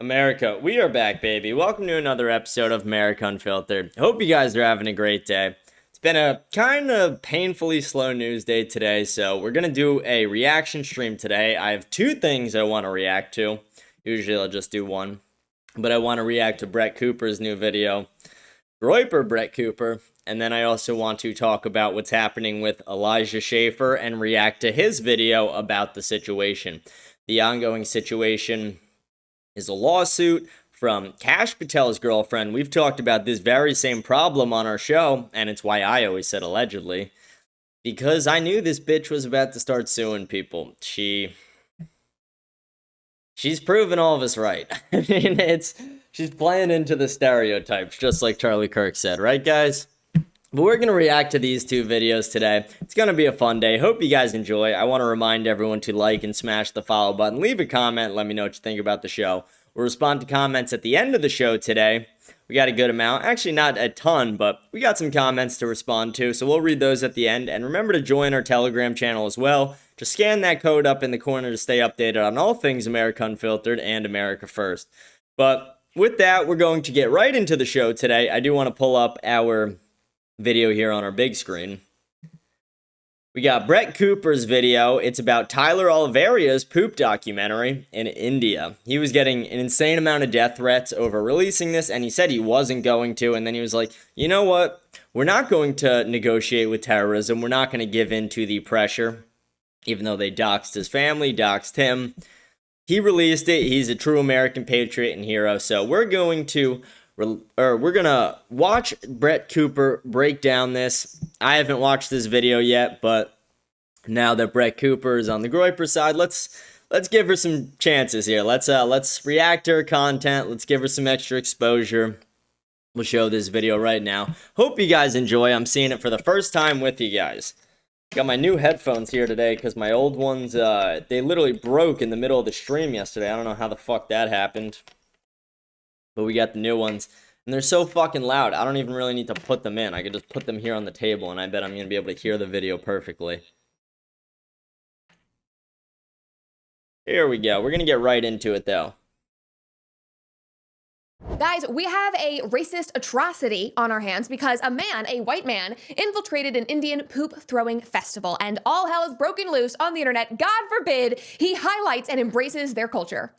America, we are back, baby. Welcome to another episode of America Unfiltered. Hope you guys are having a great day. It's been a kind of painfully slow news day today, so we're going to do a reaction stream today. I have two things I want to react to. Usually I'll just do one, but I want to react to Brett Cooper's new video, Groyper Brett Cooper, and then I also want to talk about what's happening with Elijah Schafer and react to his video about the situation. The ongoing situation is a lawsuit from Kash Patel's girlfriend. We've talked about this very same problem on our show, and it's why I always said allegedly, because I knew this bitch was about to start suing people. She's proven all of us right. I mean, she's playing into the stereotypes, just like Charlie Kirk said, right, guys? But we're going to react to these two videos today. It's going to be a fun day. Hope you guys enjoy. I want to remind everyone to like and smash the follow button. Leave a comment. Let me know what you think about the show. We'll respond to comments at the end of the show today. We got a good amount. Actually, not a ton, but we got some comments to respond to, so we'll read those at the end. And remember to join our Telegram channel as well. Just scan that code up in the corner to stay updated on all things America Unfiltered and America First. But with that, we're going to get right into the show today. I do want to pull up our video here on our big screen. We got Brett Cooper's video. It's about Tyler Oliviera's poop documentary in India. He was getting an insane amount of death threats over releasing this, and he said he wasn't going to, and then he was like, you know what? We're not going to negotiate with terrorism. We're not going to give in to the pressure, even though they doxed his family, doxed him. He released it. He's a true American patriot and hero, so we're going to watch Brett Cooper break down this. I haven't watched this video yet, but now that Brett Cooper is on the Groyper side, let's give her some chances here. Let's react to her content. Let's give her some extra exposure. We'll show this video right now. Hope you guys enjoy. I'm seeing it for the first time with you guys. Got my new headphones here today because my old ones, they literally broke in the middle of the stream yesterday. I don't know how the fuck that happened. But we got the new ones, and they're so fucking loud, I don't even really need to put them in. I could just put them here on the table, and I bet I'm going to be able to hear the video perfectly. Here we go. We're going to get right into it, though. Guys, we have a racist atrocity on our hands because a white man, infiltrated an Indian poop-throwing festival, and all hell is broken loose on the internet. God forbid he highlights and embraces their culture.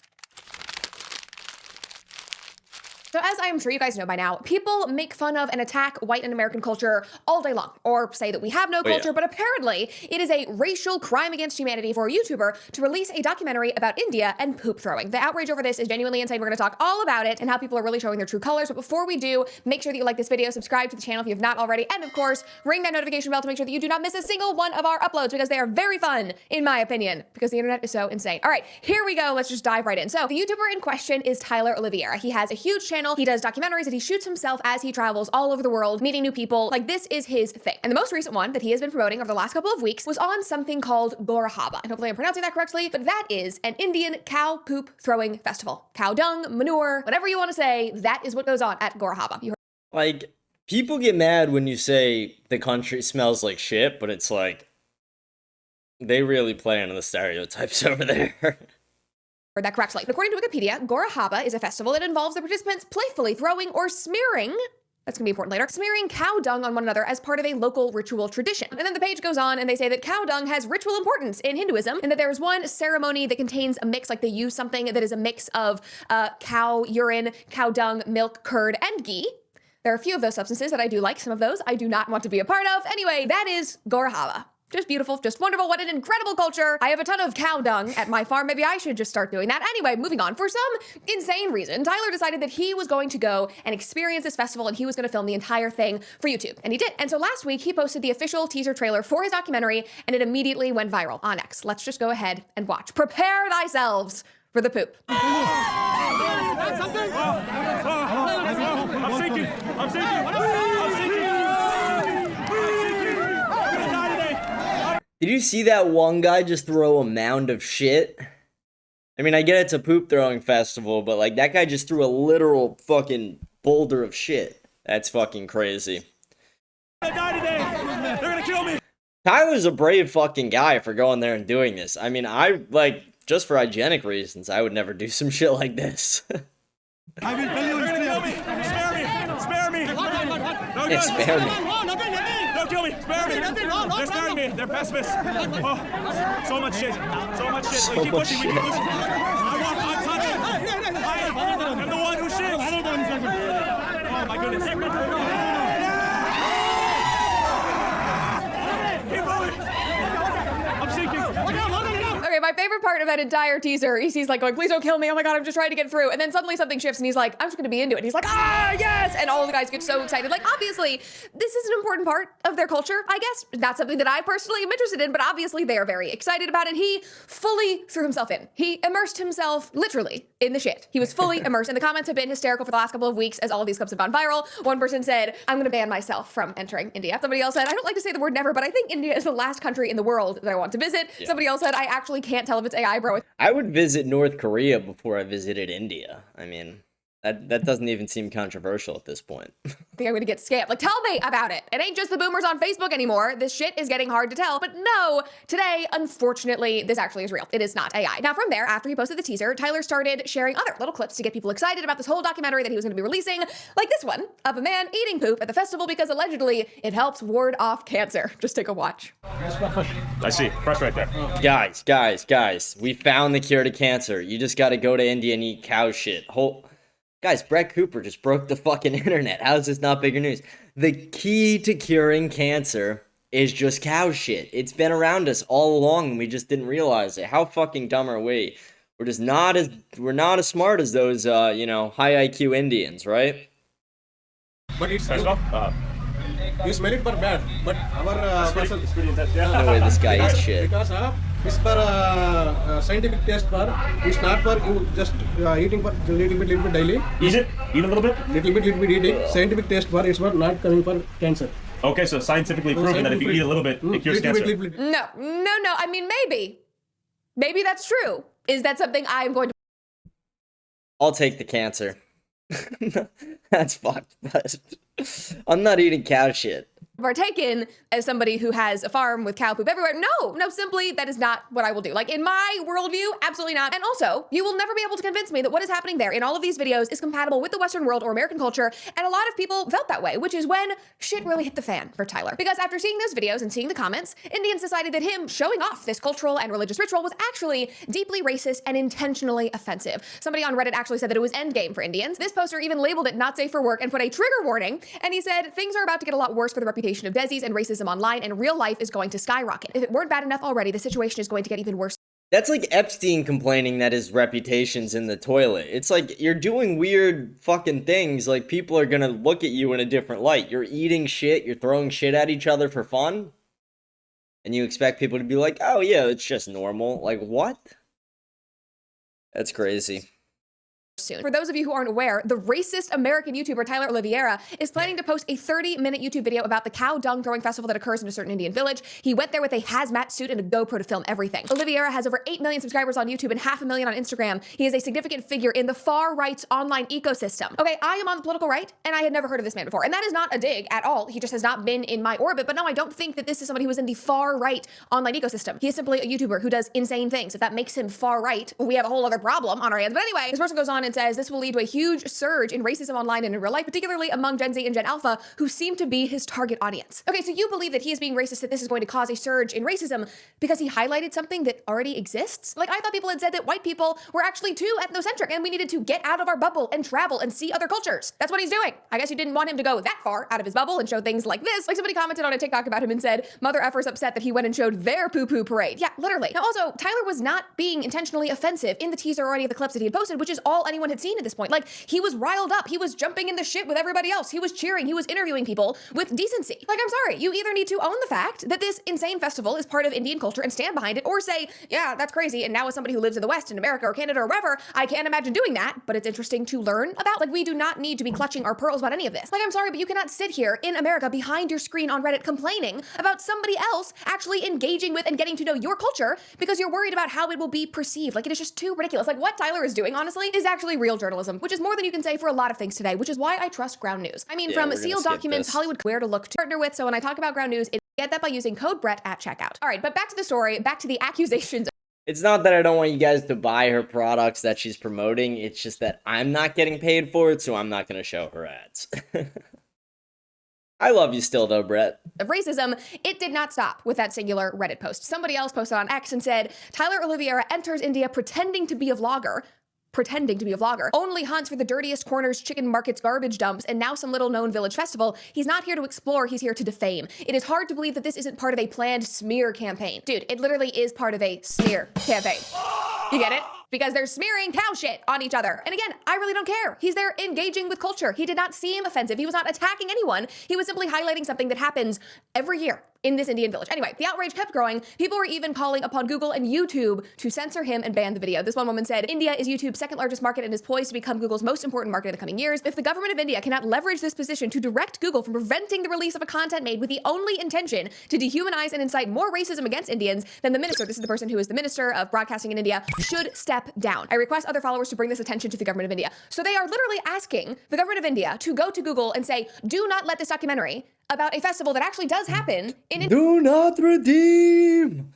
So as I'm sure you guys know by now, people make fun of and attack white and American culture all day long, or say that we have no culture, but apparently it is a racial crime against humanity for a YouTuber to release a documentary about India and poop throwing. The outrage over this is genuinely insane. We're going to talk all about it and how people are really showing their true colors. But before we do, make sure that you like this video, subscribe to the channel if you have not already, and of course, ring that notification bell to make sure that you do not miss a single one of our uploads because they are very fun, in my opinion, because the internet is so insane. All right, here we go. Let's just dive right in. So the YouTuber in question is Tyler Oliviera. He has a huge channel. He does documentaries and he shoots himself as he travels all over the world, meeting new people. Like, this is his thing. And the most recent one that he has been promoting over the last couple of weeks was on something called Gorahaba. And hopefully I'm pronouncing that correctly, but that is an Indian cow poop throwing festival. Cow dung, manure, whatever you want to say, that is what goes on at Gorahaba. Like, people get mad when you say the country smells like shit, but it's like, they really play into the stereotypes over there. Heard that correctly. According to Wikipedia, Gorahaba is a festival that involves the participants playfully throwing or smearing, that's gonna be important later, smearing cow dung on one another as part of a local ritual tradition. And then the page goes on and they say that cow dung has ritual importance in Hinduism and that there is one ceremony that contains a mix, like they use something that is a mix of cow urine, cow dung, milk, curd, and ghee. There are a few of those substances that I do like. Some of those I do not want to be a part of. Anyway, that is Gorahaba. Just beautiful, just wonderful, what an incredible culture. I have a ton of cow dung at my farm. Maybe I should just start doing that. Anyway, moving on. For some insane reason, Tyler decided that he was going to go and experience this festival and he was going to film the entire thing for YouTube. And he did. And so last week, he posted the official teaser trailer for his documentary and it immediately went viral on X. Let's just go ahead and watch. Prepare thyselves for the poop. I'm sinking. I'm sinking. Did you see that one guy just throw a mound of shit? I mean, I get it's a poop throwing festival, but like that guy just threw a literal fucking boulder of shit. That's fucking crazy. I die today. They're gonna kill me. Tyler's a brave fucking guy for going there and doing this. I mean, I like just for hygienic reasons, I would never do some shit like this. I will tell you history of me. Spare me. Spare me. No, Yeah, spare me. Don't kill me. Spare me. They're sparing me. They're pessimists. Oh, so much shit. So much shit. So We keep much pushing. We shit. keep pushing. I am the one who shits. Oh my goodness. Keep moving. I'm sinking. Okay, my favorite part of that entire teaser is he's like going, please don't kill me. Oh my God, I'm just trying to get through. And then suddenly something shifts and he's like, I'm just going to be into it. And he's like, ah, yes. And all the guys get so excited. Like, obviously, this is an important part of their culture, I guess. Not something that I personally am interested in, but obviously they are very excited about it. He fully threw himself in. He immersed himself literally in the shit. He was fully immersed. And the comments have been hysterical for the last couple of weeks as all of these clips have gone viral. One person said, I'm going to ban myself from entering India. Somebody else said, I don't like to say the word never, but I think India is the last country in the world that I want to visit. Yeah. Somebody else said, I actually can't tell if it's AI, bro. I would visit North Korea before I visited India. I mean, that doesn't even seem controversial at this point. I think I'm gonna get scammed. Like, tell me about it. It ain't just the boomers on Facebook anymore. This shit is getting hard to tell. But no, today, unfortunately, this actually is real. It is not AI. Now, from there, after he posted the teaser, Tyler started sharing other little clips to get people excited about this whole documentary that he was gonna be releasing, like this one of a man eating poop at the festival because allegedly it helps ward off cancer. Just take a watch. I see. Fresh right there. Guys, we found the cure to cancer. You just gotta go to India and eat cow shit. Guys, Brett Cooper just broke the fucking internet. How is this not bigger news? The key to curing cancer is just cow shit. It's been around us all along and we just didn't realize it. How fucking dumb are we? We're not as smart as those high IQ Indians, right? But it's You smell it but bad. But our person is pretty intense. No way this guy eats shit. Because it's for scientific test for, it's not for you just eating for little bit daily. Eat it? Eat a little bit? Little bit eating. Scientific test for, it's for not coming for cancer. Okay, so scientifically proven that if you eat a little bit, it cures cancer. No. I mean, maybe that's true. Is that something I'm going to I'll take the cancer. That's fucked, but I'm not eating cow shit. partake in as somebody who has a farm with cow poop everywhere? No, simply that is not what I will do. Like in my worldview, absolutely not. And also, you will never be able to convince me that what is happening there in all of these videos is compatible with the Western world or American culture. And a lot of people felt that way, which is when shit really hit the fan for Tyler. Because after seeing those videos and seeing the comments, Indians decided that him showing off this cultural and religious ritual was actually deeply racist and intentionally offensive. Somebody on Reddit actually said that it was endgame for Indians. This poster even labeled it not safe for work and put a trigger warning. And he said, things are about to get a lot worse for the reputation of Desis and racism online, and real life is going to skyrocket. If it weren't bad enough already, the situation is going to get even worse. That's like Epstein complaining that his reputation's in the toilet. It's like you're doing weird fucking things, like people are gonna look at you in a different light. You're eating shit, you're throwing shit at each other for fun, and you expect people to be like, oh yeah, it's just normal. Like, what? That's crazy. Soon. For those of you who aren't aware, the racist American YouTuber Tyler Oliviera is planning to post a 30-minute YouTube video about the cow dung throwing festival that occurs in a certain Indian village. He went there with a hazmat suit and a GoPro to film everything. Oliviera has over 8 million subscribers on YouTube and 500,000 on Instagram. He is a significant figure in the far right's online ecosystem. Okay, I am on the political right, and I had never heard of this man before. And that is not a dig at all. He just has not been in my orbit. But no, I don't think that this is somebody who is in the far right online ecosystem. He is simply a YouTuber who does insane things. If that makes him far right, we have a whole other problem on our hands. But anyway, this person goes on and says this will lead to a huge surge in racism online and in real life, particularly among Gen Z and Gen Alpha, who seem to be his target audience. Okay, so you believe that he is being racist, that this is going to cause a surge in racism because he highlighted something that already exists? Like, I thought people had said that white people were actually too ethnocentric and we needed to get out of our bubble and travel and see other cultures. That's what he's doing. I guess you didn't want him to go that far out of his bubble and show things like this. Like somebody commented on a TikTok about him and said, mother effer's upset that he went and showed their poo-poo parade. Yeah, literally. Now also, Tyler was not being intentionally offensive in the teaser or any of the clips that he had posted, which is all anyone had seen at this point. Like, he was riled up. He was jumping in the shit with everybody else. He was cheering. He was interviewing people with decency. Like, I'm sorry. You either need to own the fact that this insane festival is part of Indian culture and stand behind it, or say, yeah, that's crazy. And now as somebody who lives in the West, in America or Canada or wherever, I can't imagine doing that, but it's interesting to learn about. Like, we do not need to be clutching our pearls about any of this. Like, I'm sorry, but you cannot sit here in America behind your screen on Reddit complaining about somebody else actually engaging with and getting to know your culture because you're worried about how it will be perceived. Like, it is just too ridiculous. Like, what Tyler is doing, honestly, is actually real journalism, which is more than you can say for a lot of things today, which is why I trust Ground News. I mean, from sealed documents, Hollywood, where to look to partner with. So when I talk about Ground News, get that by using code Brett at checkout. All right, but back to the story, back to the accusations It's not that I don't want you guys to buy her products that she's promoting. It's just that I'm not getting paid for it, so I'm not going to show her ads. I love you still, though, Brett. Of racism, it did not stop with that singular Reddit post. Somebody else posted on X and said, Tyler Oliviera enters India pretending to be a vlogger, only hunts for the dirtiest corners, chicken markets, garbage dumps, and now some little known village festival. He's not here to explore, he's here to defame. It is hard to believe that this isn't part of a planned smear campaign. Dude, it literally is part of a smear campaign. You get it? Because they're smearing cow shit on each other. And again, I really don't care. He's there engaging with culture. He did not seem offensive. He was not attacking anyone. He was simply highlighting something that happens every year in this Indian village. Anyway, the outrage kept growing. People were even calling upon Google and YouTube to censor him and ban the video. This one woman said, India is YouTube's second largest market and is poised to become Google's most important market in the coming years. If the government of India cannot leverage this position to direct Google from preventing the release of a content made with the only intention to dehumanize and incite more racism against Indians, then the minister, this is the person who is the minister of broadcasting in India, should step down. I request other followers to bring this attention to the government of India. So they are literally asking the government of India to go to Google and say, do not let this documentary about a festival that actually does happen in India. Do not redeem!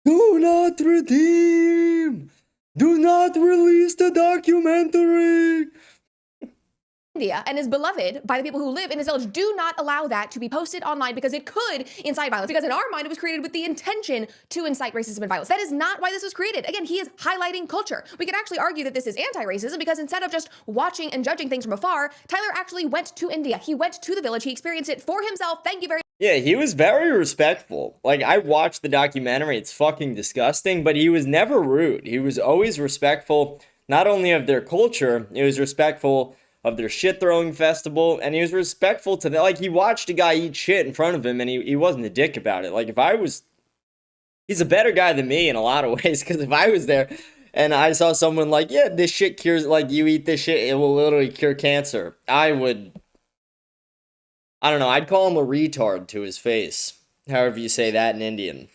Do not redeem! Do not release the documentary! India and is beloved by the people who live in this village. Do not allow that to be posted online because it could incite violence. Because in our mind, it was created with the intention to incite racism and violence. That is not why this was created. Again, he is highlighting culture. We could actually argue that this is anti-racism because instead of just watching and judging things from afar, Tyler actually went to India. He went to the village. He experienced it for himself. Thank you very much. Yeah, he was very respectful. Like, I watched the documentary. It's fucking disgusting, but he was never rude. He was always respectful, not only of their culture, he was respectful of their shit-throwing festival, and he was respectful to them. Like, he watched a guy eat shit in front of him, and he wasn't a dick about it. Like, if I was... He's a better guy than me in a lot of ways, because if I was there and I saw someone like, yeah, this shit cures... Like, you eat this shit, it will literally cure cancer. I would... I don't know, I'd call him a retard to his face. However you say that in Indian.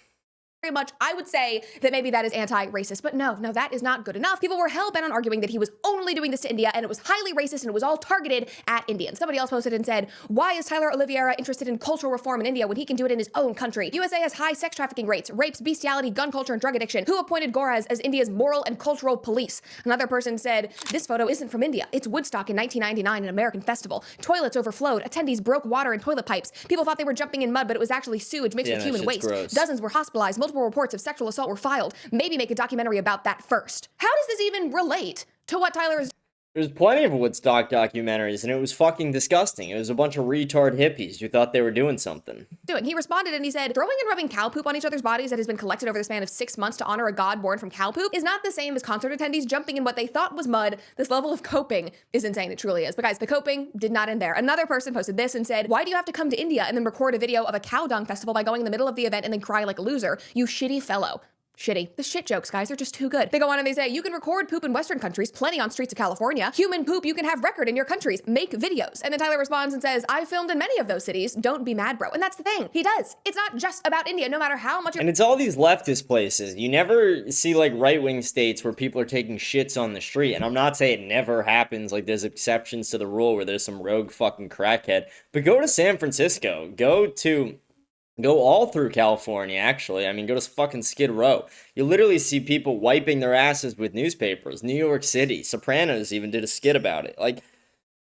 Very much, I would say that maybe that is anti-racist, but no, that is not good enough. People were hell-bent on arguing that he was only doing this to India and it was highly racist and it was all targeted at Indians. Somebody else posted and said, why is Tyler Oliviera interested in cultural reform in India when he can do it in his own country? USA has high sex trafficking rates, rapes, bestiality, gun culture, and drug addiction. Who appointed Goraz as India's moral and cultural police? Another person said, this photo isn't from India. It's Woodstock in 1999, an American festival. Toilets overflowed. Attendees broke water in toilet pipes. People thought they were jumping in mud, but it was actually sewage mixed with human waste. Gross. Dozens were hospitalized. Multiple reports of sexual assault were filed. Maybe make a documentary about that first. How does this even relate to what Tyler is There's plenty of Woodstock documentaries, and it was fucking disgusting. It was a bunch of retard hippies who thought they were doing something. doing? He responded and he said, throwing and rubbing cow poop on each other's bodies that has been collected over the span of 6 months to honor a god born from cow poop is not the same as concert attendees jumping in what they thought was mud. This level of coping is insane. It truly is. But guys, the coping did not end there. Another person posted this and said, why do you have to come to India and then record a video of a cow dung festival by going in the middle of the event and then cry like a loser? You shitty fellow. Shitty. The shit jokes, guys, are just too good. They go on and they say, you can record poop in Western countries, plenty on streets of California. Human poop you can have record in your countries. Make videos. And then Tyler responds and says, I filmed in many of those cities. Don't be mad, bro. And that's the thing. He does. It's not just about India, no matter how much And it's all these leftist places. You never see like right-wing states where people are taking shits on the street. And I'm not saying it never happens. Like there's exceptions to the rule where there's some rogue fucking crackhead. But go to San Francisco. Go all through California, actually. I mean, go to fucking Skid Row. You literally see people wiping their asses with newspapers. New York City. Sopranos even did a skit about it. Like,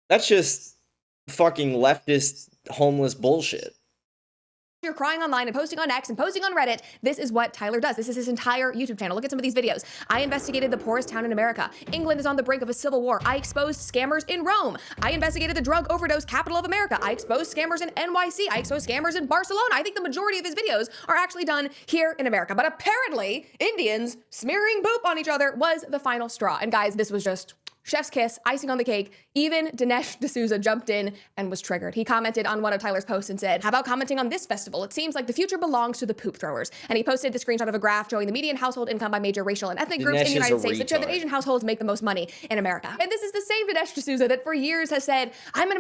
that's just fucking leftist, homeless bullshit. You're crying online and posting on X and posting on Reddit. This is what Tyler does. This is his entire YouTube channel. Look at some of these videos. I investigated the poorest town in America. England is on the brink of a civil war. I exposed scammers in Rome. I investigated the drug overdose capital of America. I exposed scammers in NYC. I exposed scammers in Barcelona. I think the majority of his videos are actually done here in America. But apparently, Indians smearing poop on each other was the final straw. And guys, this was just chef's kiss, icing on the cake. Even Dinesh D'Souza jumped in and was triggered. He commented on one of Tyler's posts and said, how about commenting on this festival? It seems like the future belongs to the poop throwers. And he posted the screenshot of a graph showing the median household income by major racial and ethnic groups in the United States that showed that Asian households make the most money in America. And this is the same Dinesh D'Souza that for years has said, I'm an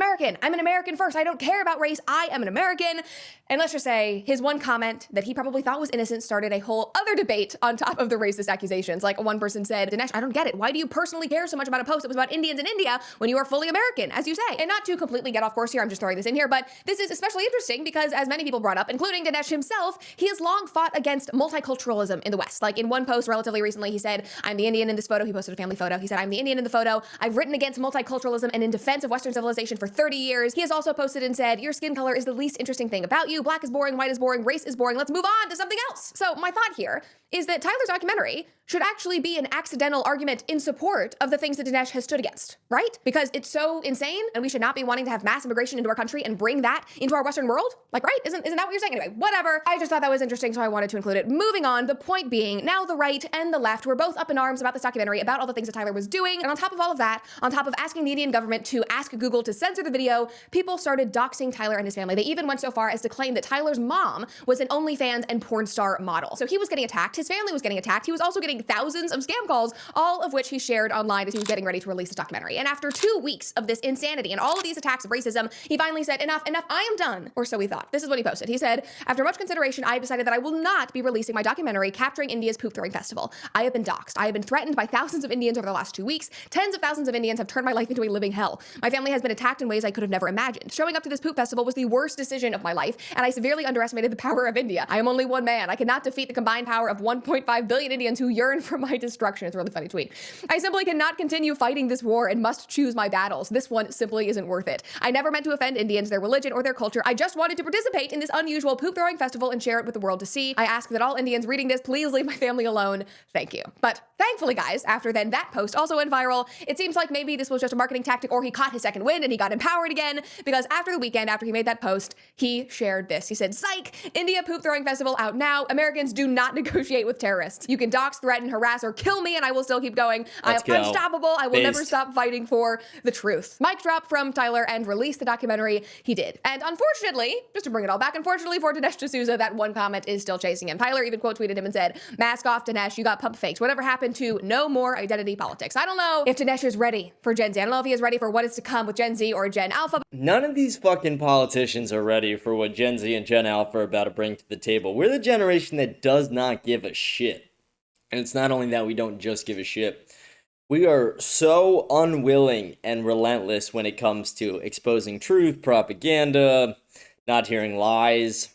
American first. I don't care about race. I am an American. And let's just say his one comment that he probably thought was innocent started a whole other debate on top of the racist accusations. Like one person said, Dinesh, I don't get it. Why do you personally care so much about a post post that was about Indians in India when you are fully American, as you say. And not to completely get off course here, I'm just throwing this in here, but this is especially interesting because, as many people brought up, including Dinesh himself, he has long fought against multiculturalism in the West. Like in one post relatively recently, he said, I'm the Indian in this photo. He posted a family photo. He said, I'm the Indian in the photo. I've written against multiculturalism and in defense of Western civilization for 30 years. He has also posted and said, your skin color is the least interesting thing about you. Black is boring, white is boring, race is boring. Let's move on to something else. So my thought here is that Tyler's documentary should actually be an accidental argument in support of the things that Dinesh has stood against, right? Because it's so insane and we should not be wanting to have mass immigration into our country and bring that into our Western world. Like, right? Isn't that what you're saying? Anyway, whatever. I just thought that was interesting, so I wanted to include it. Moving on, the point being, now the right and the left were both up in arms about this documentary, about all the things that Tyler was doing. And on top of all of that, on top of asking the Indian government to ask Google to censor the video, people started doxing Tyler and his family. They even went so far as to claim that Tyler's mom was an OnlyFans and porn star model. So he was getting attacked. His family was getting attacked. He was also getting thousands of scam calls, all of which he shared online as he was getting ready to release this documentary. And after 2 weeks of this insanity and all of these attacks of racism, he finally said, enough, I am done. Or so he thought. This is what he posted. He said, after much consideration, I have decided that I will not be releasing my documentary capturing India's poop throwing festival. I have been doxxed. I have been threatened by thousands of Indians over the last 2 weeks. Tens of thousands of Indians have turned my life into a living hell. My family has been attacked in ways I could have never imagined. Showing up to this poop festival was the worst decision of my life, and I severely underestimated the power of India. I am only one man. I cannot defeat the combined power of 1.5 billion Indians who yearn for my destruction. It's a really funny tweet. I simply cannot continue fighting this war and must choose my battles. This one simply isn't worth it. I never meant to offend Indians, their religion, or their culture. I just wanted to participate in this unusual poop-throwing festival and share it with the world to see. I ask that all Indians reading this please leave my family alone. Thank you. But thankfully, guys, after then that post also went viral, it seems like maybe this was just a marketing tactic or he caught his second wind and he got empowered again, because after the weekend, after he made that post, he shared this. He said, psych, India poop-throwing festival out now. Americans do not negotiate with terrorists. You can dox, threaten, harass, or kill me and I will still keep going. I am unstoppable. I will never stop fighting for the truth. Mic drop from Tyler and release the documentary. He did. And unfortunately, just to bring it all back, unfortunately for Dinesh D'Souza, that one comment is still chasing him. Tyler even quote tweeted him and said, mask off, Dinesh, you got pump fakes. Whatever happened to no more identity politics? I don't know if Dinesh is ready for Gen Z. I don't know if he is ready for what is to come with Gen Z or Gen Alpha. None of these fucking politicians are ready for what Gen Z and Gen Alpha are about to bring to the table. We're the generation that does not give a shit. And it's not only that we don't just give a shit. We are so unwilling and relentless when it comes to exposing truth, propaganda, not hearing lies.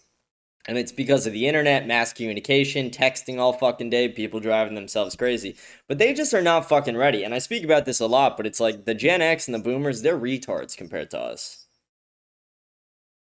And it's because of the internet, mass communication, texting all fucking day, people driving themselves crazy. But they just are not fucking ready. And I speak about this a lot, but it's like the Gen X and the boomers, they're retards compared to us.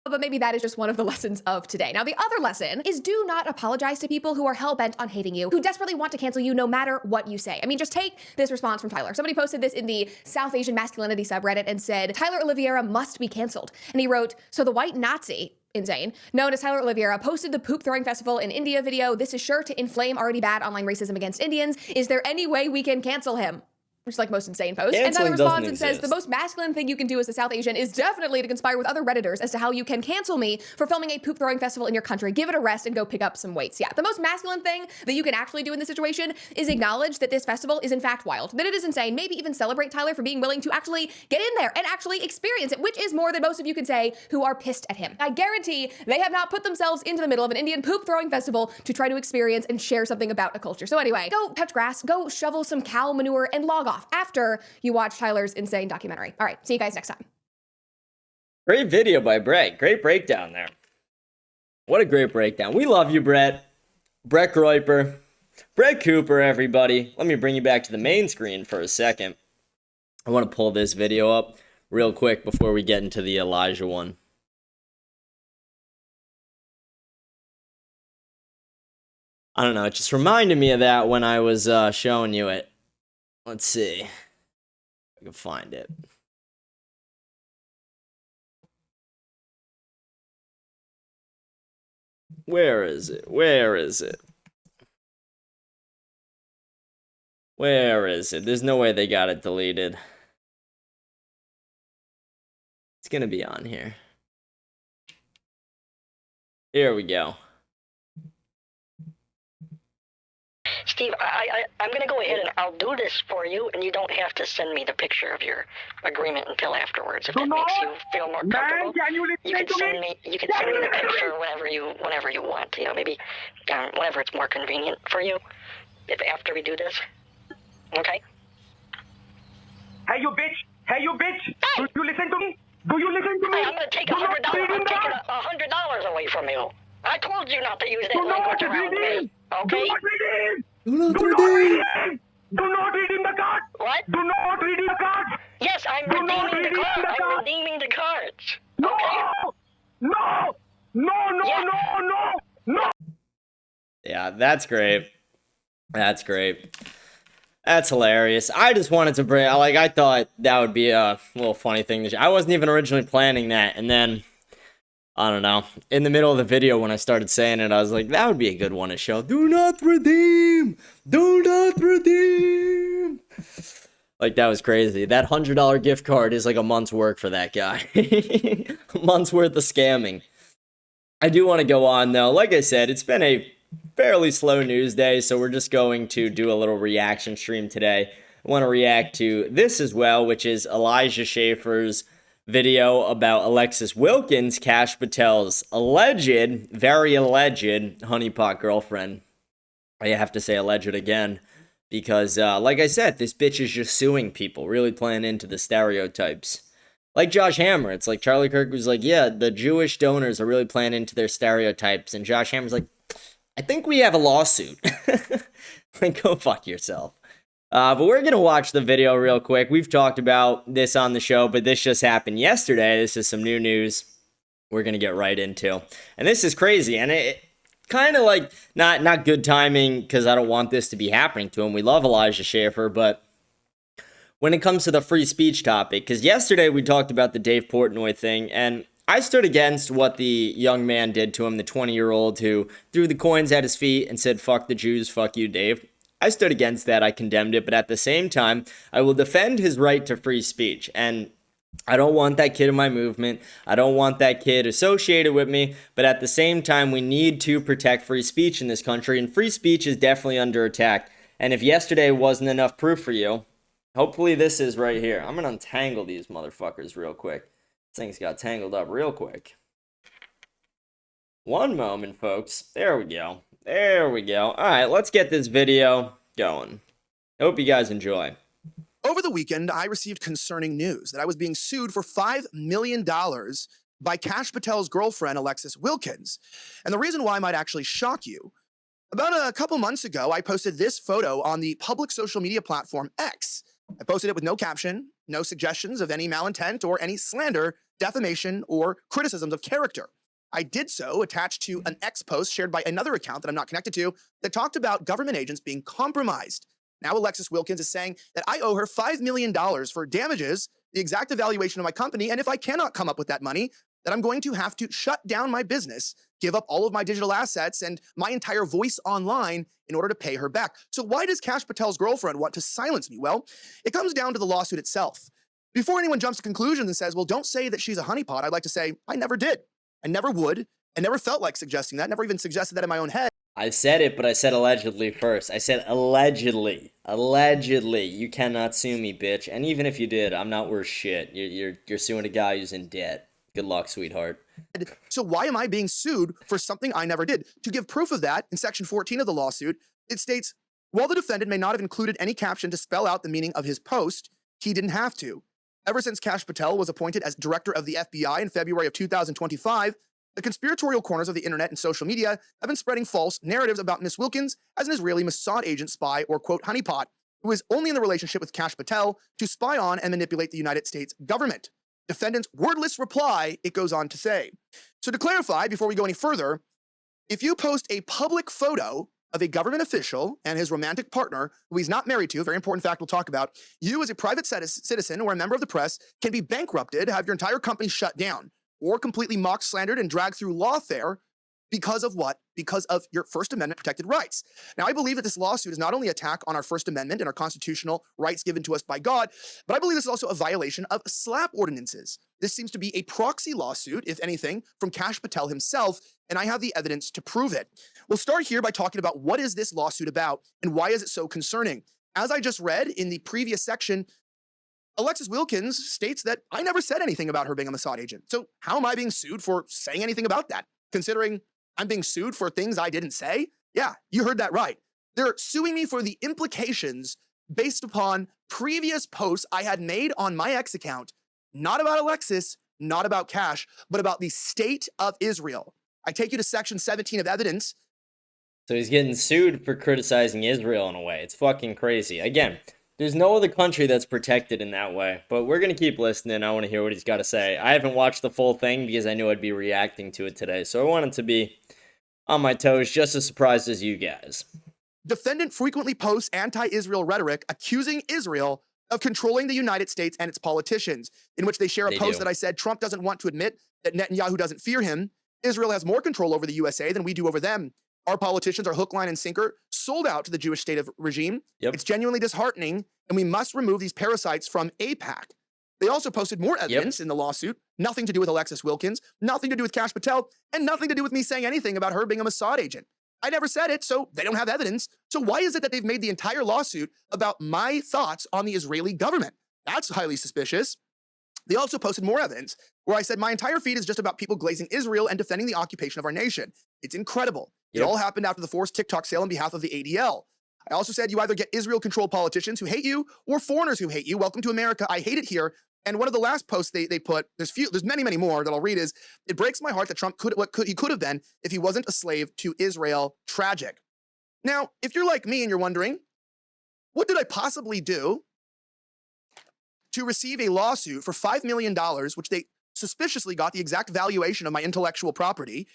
But maybe that is just one of the lessons of today. Now, the other lesson is do not apologize to people who are hell-bent on hating you, who desperately want to cancel you no matter what you say. I mean, just take this response from Tyler. Somebody posted this in the South Asian masculinity subreddit and said, Tyler Oliviera must be canceled. And he wrote, so the white Nazi, insane, known as Tyler Oliviera, posted the poop throwing festival in India video. This is sure to inflame already bad online racism against Indians. Is there any way we can cancel him? Which is like most insane post. And Tyler responds and says, the most masculine thing you can do as a South Asian is definitely to conspire with other Redditors as to how you can cancel me for filming a poop throwing festival in your country. Give it a rest and go pick up some weights. Yeah, the most masculine thing that you can actually do in this situation is acknowledge that this festival is in fact wild, that it is insane, maybe even celebrate Tyler for being willing to actually get in there and actually experience it, which is more than most of you can say who are pissed at him. I guarantee they have not put themselves into the middle of an Indian poop throwing festival to try to experience and share something about a culture. So anyway, go touch grass, go shovel some cow manure and log off after you watch Tyler's insane documentary. All right, see you guys next time. Great video by Brett. Great breakdown there. What a great breakdown. We love you, Brett. Brett Groiper. Brett Cooper, everybody. Let me bring you back to the main screen for a second. I want to pull this video up real quick before we get into the Elijah one. I don't know, it just reminded me of that when I was showing you it. Let's see. I can find it. Where is it? Where is it? Where is it? There's no way they got it deleted. It's gonna be on here. Here we go. Steve, I'm going to go ahead and I'll do this for you, and you don't have to send me the picture of your agreement until afterwards. If that makes you feel more comfortable, you can send me the picture whenever you want. You know, maybe whenever it's more convenient for you. If after we do this, okay? Hey, you bitch! Hey, you bitch! Hey. Do you listen to me? Do you listen to me? Hey, I'm gonna take $100. I'm taking $100 away from you. I told you not to use that Do not language around redeem! me. Okay? Do not redeem! Do not Do not redeem. redeem! Do not redeem the card! What? Do not redeem the card! Yes, I'm Do not redeeming the redeem card. the I'm card. redeeming the cards. No! Okay? No! No, no, Yeah. no! Yeah, that's great. That's great. That's hilarious. I just wanted to bring, like, I thought that would be a little funny thing to share. I wasn't even originally planning that, and then, I don't know, in the middle of the video when I started saying it, I was like, that would be a good one to show. Do not redeem! Do not redeem! Like, that was crazy. That $100 gift card is like a month's work for that guy. A month's worth of scamming. I do want to go on, though. Like I said, it's been a fairly slow news day, so we're just going to do a little reaction stream today. I want to react to this as well, which is Elijah Schafer's video about Alexis Wilkins, Kash Patel's alleged, very alleged honeypot girlfriend. I have to say alleged again, because like I said, this bitch is just suing people, really playing into the stereotypes. Like Josh Hammer, it's like Charlie Kirk was like, yeah, the Jewish donors are really playing into their stereotypes, and Josh Hammer's like, I think we have a lawsuit. Like, go fuck yourself. But we're going to watch the video real quick. We've talked about this on the show, but this just happened yesterday. This is some new news we're going to get right into. And this is crazy. And it kind of like, not good timing, because I don't want this to be happening to him. We love Elijah Schafer, but when it comes to the free speech topic, because yesterday we talked about the Dave Portnoy thing, and I stood against what the young man did to him, the 20-year-old who threw the coins at his feet and said, fuck the Jews, fuck you, Dave. I stood against that. I condemned it. But at the same time, I will defend his right to free speech. And I don't want that kid in my movement. I don't want that kid associated with me. But at the same time, we need to protect free speech in this country. And free speech is definitely under attack. And if yesterday wasn't enough proof for you, hopefully this is right here. I'm going to untangle these motherfuckers real quick. Things got tangled up real quick. One moment, folks. There we go. There we go. All right, let's get this video going. Hope you guys enjoy. Over the weekend, I received concerning news that I was being sued for $5 million by Kash Patel's girlfriend, Alexis Wilkins. And the reason why might actually shock you. About a couple months ago, I posted this photo on the public social media platform X. I posted it with no caption, no suggestions of any malintent or any slander, defamation, or criticisms of character. I did so attached to an X post shared by another account that I'm not connected to that talked about government agents being compromised. Now Alexis Wilkins is saying that I owe her $5 million for damages, the exact evaluation of my company, and if I cannot come up with that money, that I'm going to have to shut down my business, give up all of my digital assets and my entire voice online in order to pay her back. So why does Kash Patel's girlfriend want to silence me? Well, it comes down to the lawsuit itself. Before anyone jumps to conclusions and says, well, don't say that she's a honeypot, I'd like to say, I never did. I never would. I never felt like suggesting that, never even suggested that in my own head. I said it, but I said allegedly first. I said allegedly. Allegedly. You cannot sue me, bitch. And even if you did, I'm not worth shit. You're suing a guy who's in debt. Good luck, sweetheart. So why am I being sued for something I never did? To give proof of that, in section 14 of the lawsuit, it states, while the defendant may not have included any caption to spell out the meaning of his post, he didn't have to. Ever since Kash Patel was appointed as director of the FBI in February of 2025, the conspiratorial corners of the internet and social media have been spreading false narratives about Miss Wilkins as an Israeli Mossad agent spy or, quote, honeypot, who is only in the relationship with Kash Patel to spy on and manipulate the United States government. Defendant's wordless reply, it goes on to say. So to clarify, before we go any further, if you post a public photo of a government official and his romantic partner, who he's not married to, a very important fact we'll talk about, you as a private citizen or a member of the press can be bankrupted, have your entire company shut down, or completely mocked, slandered, and dragged through lawfare because of what? Because of your First Amendment protected rights. Now, I believe that this lawsuit is not only an attack on our First Amendment and our constitutional rights given to us by God, but I believe this is also a violation of SLAPP ordinances. This seems to be a proxy lawsuit, if anything, from Kash Patel himself, and I have the evidence to prove it. We'll start here by talking about what is this lawsuit about and why is it so concerning. As I just read in the previous section, Alexis Wilkins states that I never said anything about her being a Mossad agent. So how am I being sued for saying anything about that? Considering I'm being sued for things I didn't say? Yeah, you heard that right. They're suing me for the implications based upon previous posts I had made on my X account, not about Alexis, not about Kash, but about the state of Israel. I take you to section 17 of evidence. So he's getting sued for criticizing Israel in a way. It's fucking crazy. Again, there's no other country that's protected in that way. But we're going to keep listening. I want to hear what he's got to say. I haven't watched the full thing because I knew I'd be reacting to it today. So I wanted to be on my toes, just as surprised as you guys. Defendant frequently posts anti-Israel rhetoric accusing Israel of controlling the United States and its politicians, in which they share a post that I said Trump doesn't want to admit that Netanyahu doesn't fear him. Israel has more control over the USA than we do over them. Our politicians are hook, line, and sinker, sold out to the Jewish state of regime. Yep. It's genuinely disheartening, and we must remove these parasites from AIPAC. They also posted more evidence in the lawsuit, nothing to do with Alexis Wilkins, nothing to do with Kash Patel, and nothing to do with me saying anything about her being a Mossad agent. I never said it, so they don't have evidence. So why is it that they've made the entire lawsuit about my thoughts on the Israeli government? That's highly suspicious. They also posted more evidence where I said my entire feed is just about people glazing Israel and defending the occupation of our nation. It's incredible. It all happened after the forced TikTok sale on behalf of the ADL. I also said you either get Israel-controlled politicians who hate you or foreigners who hate you. Welcome to America. I hate it here. And one of the last posts they put, there's many, many more that I'll read, is it breaks my heart that Trump could have been if he wasn't a slave to Israel. Tragic. Now, if you're like me and you're wondering, what did I possibly do to receive a lawsuit for $5 million, which they suspiciously got the exact valuation of my intellectual property,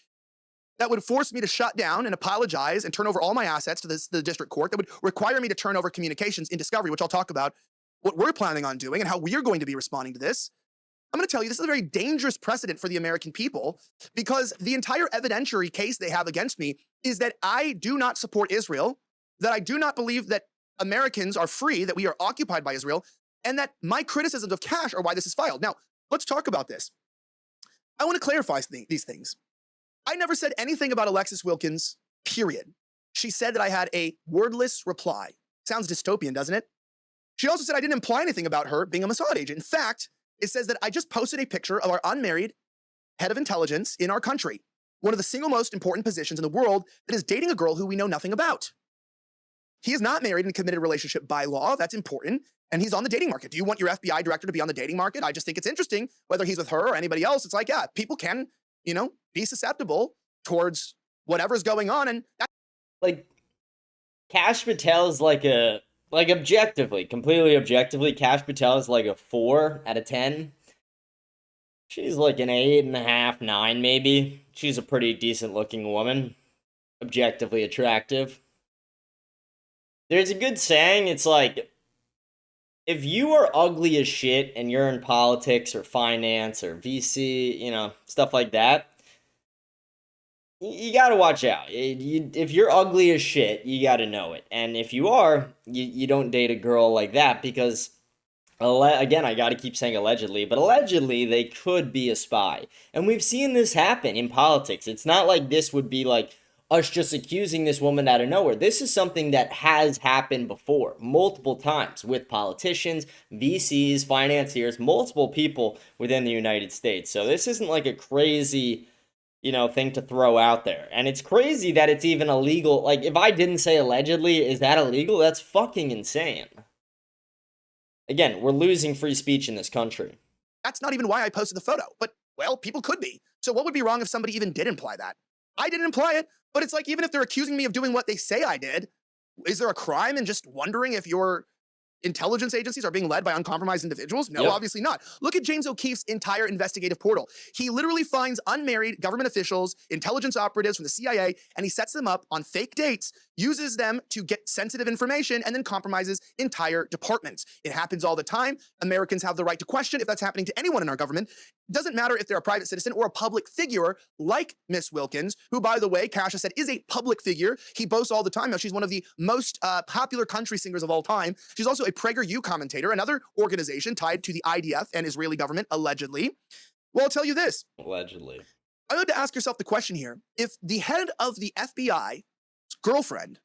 that would force me to shut down and apologize and turn over all my assets to the district court, that would require me to turn over communications in discovery, which I'll talk about what we're planning on doing and how we're going to be responding to this. I'm going to tell you, this is a very dangerous precedent for the American people, because the entire evidentiary case they have against me is that I do not support Israel, that I do not believe that Americans are free, that we are occupied by Israel, and that my criticisms of Kash are why this is filed. Now, let's talk about this. I want to clarify these things. I never said anything about Alexis Wilkins, period. She said that I had a wordless reply. Sounds dystopian, doesn't it? She also said I didn't imply anything about her being a Mossad agent. In fact, it says that I just posted a picture of our unmarried head of intelligence in our country, one of the single most important positions in the world, that is dating a girl who we know nothing about. He is not married in a committed relationship by law. That's important. And he's on the dating market. Do you want your FBI director to be on the dating market? I just think it's interesting, whether he's with her or anybody else. It's like, yeah, people can, be susceptible towards whatever's going on. And like, Kash Patel is completely objectively, Kash Patel is like a 4 out of 10. She's like an 8.5, 9 maybe. She's a pretty decent looking woman. Objectively attractive. There's a good saying, it's like, if you are ugly as shit and you're in politics or finance or VC, stuff like that, you gotta watch out. If you're ugly as shit, you gotta know it. And if you are, you don't date a girl like that, because, again, I gotta keep saying allegedly, but allegedly they could be a spy. And we've seen this happen in politics. It's not like this would be like us just accusing this woman out of nowhere. This is something that has happened before, multiple times, with politicians, VCs, financiers, multiple people within the United States. So this isn't like a crazy, thing to throw out there. And it's crazy that it's even illegal. Like, if I didn't say allegedly, is that illegal? That's fucking insane. Again, we're losing free speech in this country. That's not even why I posted the photo. But, well, people could be. So what would be wrong if somebody even did imply that? I didn't imply it. But it's like, even if they're accusing me of doing what they say I did, is there a crime in just wondering if your intelligence agencies are being led by uncompromised individuals? No, obviously not. Look at James O'Keefe's entire investigative portal. He literally finds unmarried government officials, intelligence operatives from the CIA, and he sets them up on fake dates, uses them to get sensitive information, and then compromises entire departments. It happens all the time. Americans have the right to question if that's happening to anyone in our government. It doesn't matter if they're a private citizen or a public figure like Miss Wilkins, who, by the way, Kash has said is a public figure. He boasts all the time how she's one of the most popular country singers of all time. She's also a PragerU commentator, another organization tied to the IDF and Israeli government, allegedly. Well, I'll tell you this. Allegedly. I want to ask yourself the question here. If the head of the FBI's girlfriend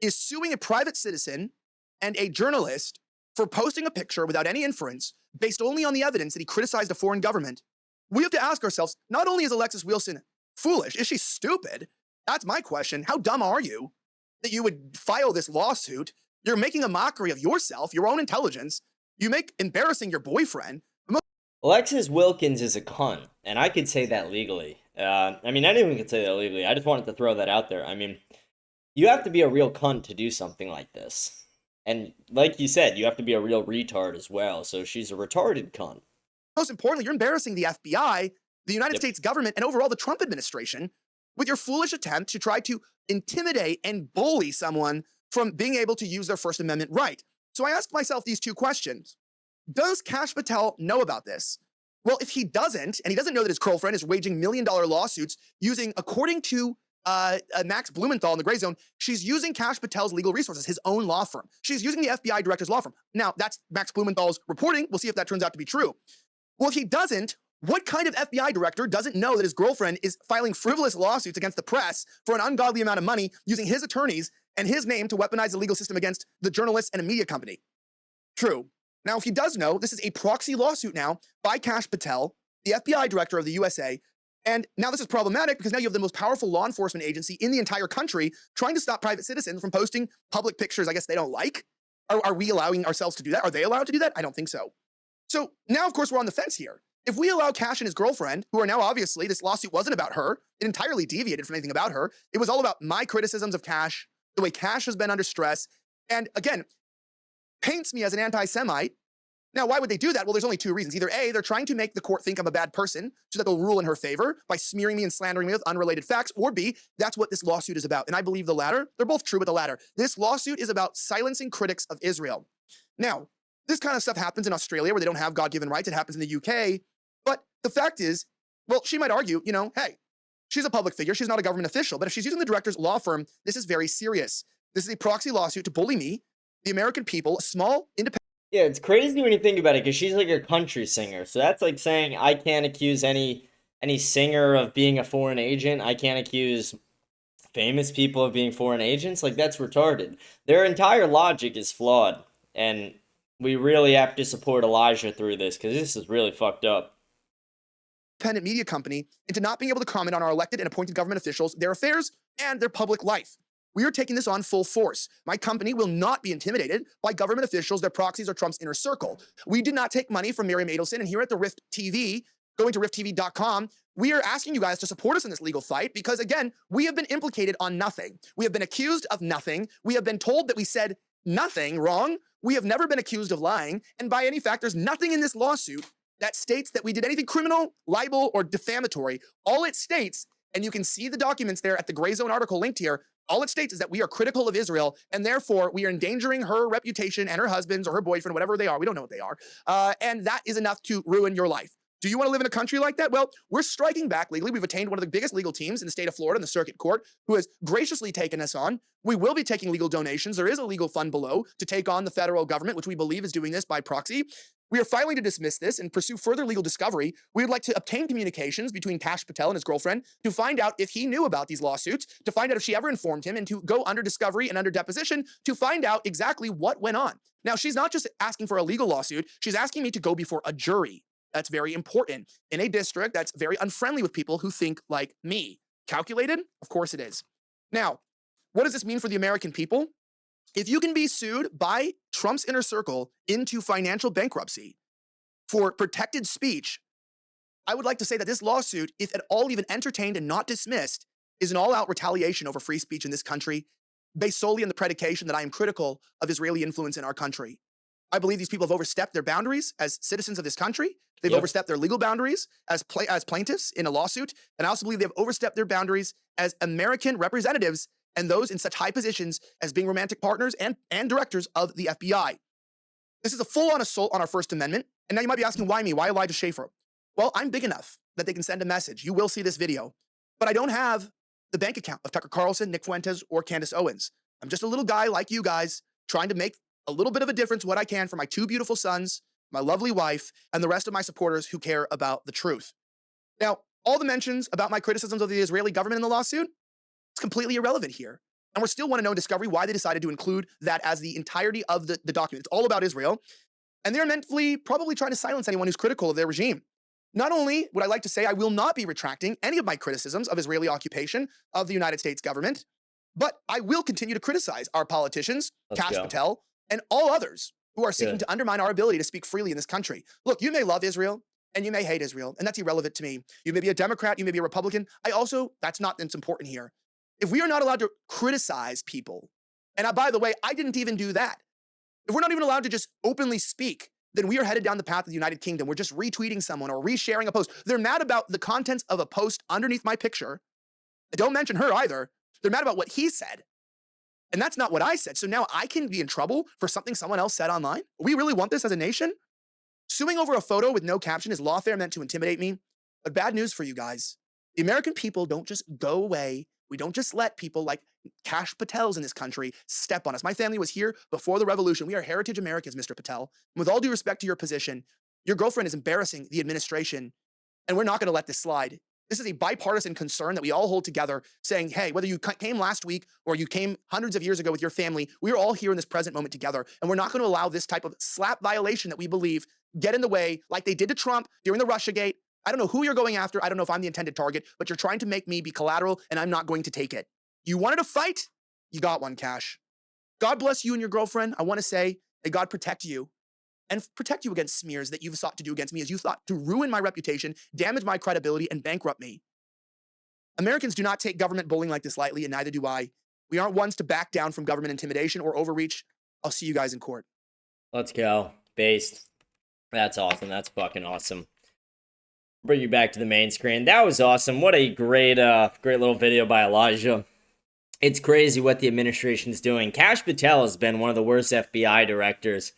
is suing a private citizen and a journalist for posting a picture without any inference, based only on the evidence that he criticized a foreign government, we have to ask ourselves, not only is Alexis Wilson foolish, is she stupid? That's my question. How dumb are you that you would file this lawsuit You're making a mockery of yourself, your own intelligence. You make embarrassing your boyfriend. Alexis Wilkins is a cunt, and I could say that legally. I mean, anyone could say that legally. I just wanted to throw that out there. I mean, you have to be a real cunt to do something like this. And like you said, you have to be a real retard as well. So she's a retarded cunt. Most importantly, you're embarrassing the FBI, the United States government, and overall the Trump administration with your foolish attempt to try to intimidate and bully someone from being able to use their First Amendment right. So I ask myself these two questions. Does Kash Patel know about this? Well, if he doesn't, and he doesn't know that his girlfriend is waging million-dollar lawsuits using, according to Max Blumenthal in the Gray Zone, she's using Kash Patel's legal resources, his own law firm. She's using the FBI director's law firm. Now, that's Max Blumenthal's reporting. We'll see if that turns out to be true. Well, if he doesn't, what kind of FBI director doesn't know that his girlfriend is filing frivolous lawsuits against the press for an ungodly amount of money using his attorneys and his name to weaponize the legal system against the journalists and a media company? True. Now, if he does know, this is a proxy lawsuit now by Kash Patel, the FBI director of the USA. And now this is problematic because now you have the most powerful law enforcement agency in the entire country trying to stop private citizens from posting public pictures I guess they don't like. Are we allowing ourselves to do that? Are they allowed to do that? I don't think so. So now, of course, we're on the fence here. If we allow Kash and his girlfriend, who are now obviously, this lawsuit wasn't about her, it entirely deviated from anything about her. It was all about my criticisms of Kash, the way Kash has been under stress, and again, paints me as an anti-Semite. Now, why would they do that? Well, there's only two reasons. Either A, they're trying to make the court think I'm a bad person so that they'll rule in her favor by smearing me and slandering me with unrelated facts, or B, that's what this lawsuit is about. And I believe the latter. They're both true, but the latter. This lawsuit is about silencing critics of Israel. Now, this kind of stuff happens in Australia where they don't have God-given rights. It happens in the UK. But the fact is, well, she might argue, you know, hey, she's a public figure. She's not a government official. But if she's using the director's law firm, this is very serious. This is a proxy lawsuit to bully me, the American people, a small, independent. Yeah, it's crazy when you think about it, because she's like a country singer. So that's like saying I can't accuse any singer of being a foreign agent. I can't accuse famous people of being foreign agents. Like, that's retarded. Their entire logic is flawed. And we really have to support Elijah through this, because this is really fucked up. Independent media company into not being able to comment on our elected and appointed government officials, their affairs, and their public life. We are taking this on full force. My company will not be intimidated by government officials, their proxies, or Trump's inner circle. We did not take money from Miriam Adelson, and here at the RIFTtv, going to RIFTtv.com, we are asking you guys to support us in this legal fight because, again, we have been implicated on nothing. We have been accused of nothing. We have been told that we said nothing wrong. We have never been accused of lying, and by any fact, there's nothing in this lawsuit that states that we did anything criminal, libel, or defamatory. All it states, and you can see the documents there at the Gray Zone article linked here, all it states is that we are critical of Israel, and therefore we are endangering her reputation and her husband's or her boyfriend, whatever they are. We don't know what they are. And that is enough to ruin your life. Do you want to live in a country like that? Well, we're striking back legally. We've attained one of the biggest legal teams in the state of Florida in the circuit court who has graciously taken us on. We will be taking legal donations. There is a legal fund below to take on the federal government, which we believe is doing this by proxy. We are filing to dismiss this and pursue further legal discovery. We would like to obtain communications between Kash Patel and his girlfriend to find out if he knew about these lawsuits, to find out if she ever informed him, and to go under discovery and under deposition to find out exactly what went on. Now, she's not just asking for a legal lawsuit. She's asking me to go before a jury. That's very important in a district that's very unfriendly with people who think like me. Calculated? Of course it is. Now, what does this mean for the American people? If you can be sued by Trump's inner circle into financial bankruptcy for protected speech, I would like to say that this lawsuit, if at all even entertained and not dismissed, is an all-out retaliation over free speech in this country, based solely on the predication that I am critical of Israeli influence in our country. I believe these people have overstepped their boundaries as citizens of this country. They've overstepped their legal boundaries as plaintiffs in a lawsuit. And I also believe they've overstepped their boundaries as American representatives and those in such high positions as being romantic partners and directors of the FBI. This is a full-on assault on our First Amendment. And now you might be asking, why me? Why Elijah Schafer? Well, I'm big enough that they can send a message. You will see this video. But I don't have the bank account of Tucker Carlson, Nick Fuentes, or Candace Owens. I'm just a little guy like you guys trying to make a little bit of a difference, what I can, for my two beautiful sons, my lovely wife, and the rest of my supporters who care about the truth. Now, all the mentions about my criticisms of the Israeli government in the lawsuit, it's completely irrelevant here. And we still want to know in discovery why they decided to include that as the entirety of the document. It's all about Israel. And they're mentally probably trying to silence anyone who's critical of their regime. Not only would I like to say I will not be retracting any of my criticisms of Israeli occupation of the United States government, But I will continue to criticize our politicians, Let's Kash go. Patel, and all others who are seeking Good. to undermine our ability to speak freely in this country. Look, you may love Israel and you may hate Israel, and that's irrelevant to me. You may be a Democrat, you may be a Republican. That's not that's important here. If we are not allowed to criticize people, and by the way, I didn't even do that. If we're not even allowed to just openly speak, then we are headed down the path of the United Kingdom. We're just retweeting someone or resharing a post. They're mad about the contents of a post underneath my picture. Don't mention her either. They're mad about what he said. And that's not what I said. So now I can be in trouble for something someone else said online? We really want this as a nation? Suing over a photo with no caption is lawfare meant to intimidate me. But bad news for you guys. The American people don't just go away. We don't just let people like Kash Patels in this country step on us. My family was here before the revolution. We are heritage Americans, Mr. Patel. And with all due respect to your position, your girlfriend is embarrassing the administration, and we're not going to let this slide. This is a bipartisan concern that we all hold together, saying, hey, whether you came last week or you came hundreds of years ago with your family, we are all here in this present moment together, and we're not going to allow this type of slap violation that we believe get in the way like they did to Trump during the Russiagate. I don't know who you're going after. I don't know if I'm the intended target, but you're trying to make me be collateral, and I'm not going to take it. You wanted a fight? You got one, Kash. God bless you and your girlfriend. I want to say that God protect you and protect you against smears that you've sought to do against me as you thought to ruin my reputation, damage my credibility, and bankrupt me. Americans do not take government bullying like this lightly, and neither do I. We aren't ones to back down from government intimidation or overreach. I'll see you guys in court. Let's go. Based. That's awesome. That's fucking awesome. Bring you back to the main screen. That was awesome. What a great little video by Elijah. It's crazy what the administration's doing. Kash Patel has been one of the worst FBI directors.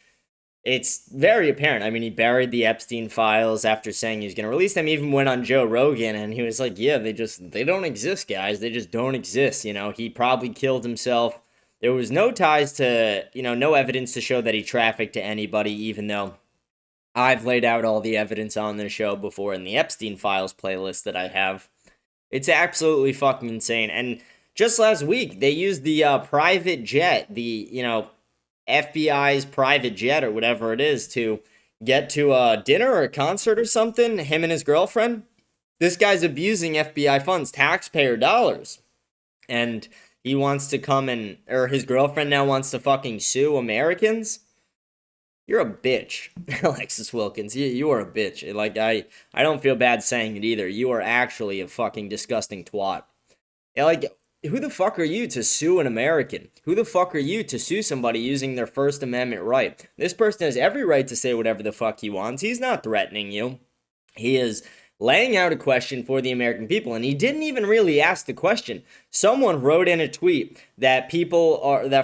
It's very apparent. I mean, he buried the Epstein files after saying he was going to release them. He even went on Joe Rogan, and he was like, yeah, they don't exist, guys. They just don't exist. You know, he probably killed himself. There was no ties to, no evidence to show that he trafficked to anybody, even though I've laid out all the evidence on the show before in the Epstein files playlist that I have. It's absolutely fucking insane. And just last week, they used the private jet, the, FBI's private jet or whatever it is to get to a dinner or a concert or something, him and his girlfriend. This guy's abusing FBI funds, taxpayer dollars. And he wants to come or his girlfriend now wants to fucking sue Americans. You're a bitch, Alexis Wilkins. You are a bitch. Like, I don't feel bad saying it either. You are actually a fucking disgusting twat. Like, who the fuck are you to sue an American? Who the fuck are you to sue somebody using their First Amendment right? This person has every right to say whatever the fuck he wants. He's not threatening you. He is laying out a question for the American people, and he didn't even really ask the question. Someone wrote in a tweet that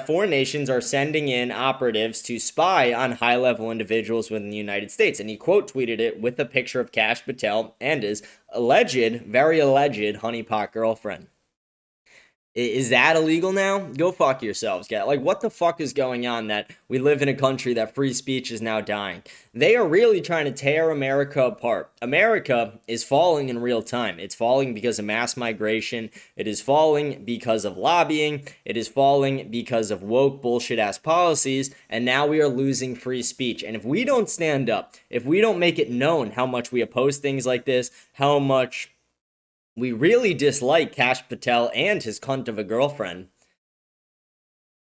foreign nations are sending in operatives to spy on high-level individuals within the United States, and he quote tweeted it with a picture of Kash Patel and his very alleged honeypot girlfriend. Is that illegal now? Go fuck yourselves, guys. Like, what the fuck is going on that we live in a country that free speech is now dying? They are really trying to tear America apart. America is falling in real time. It's falling because of mass migration. It is falling because of lobbying. It is falling because of woke bullshit-ass policies. And now we are losing free speech. And if we don't stand up, if we don't make it known how much we oppose things like this, how much we really dislike Kash Patel and his cunt of a girlfriend,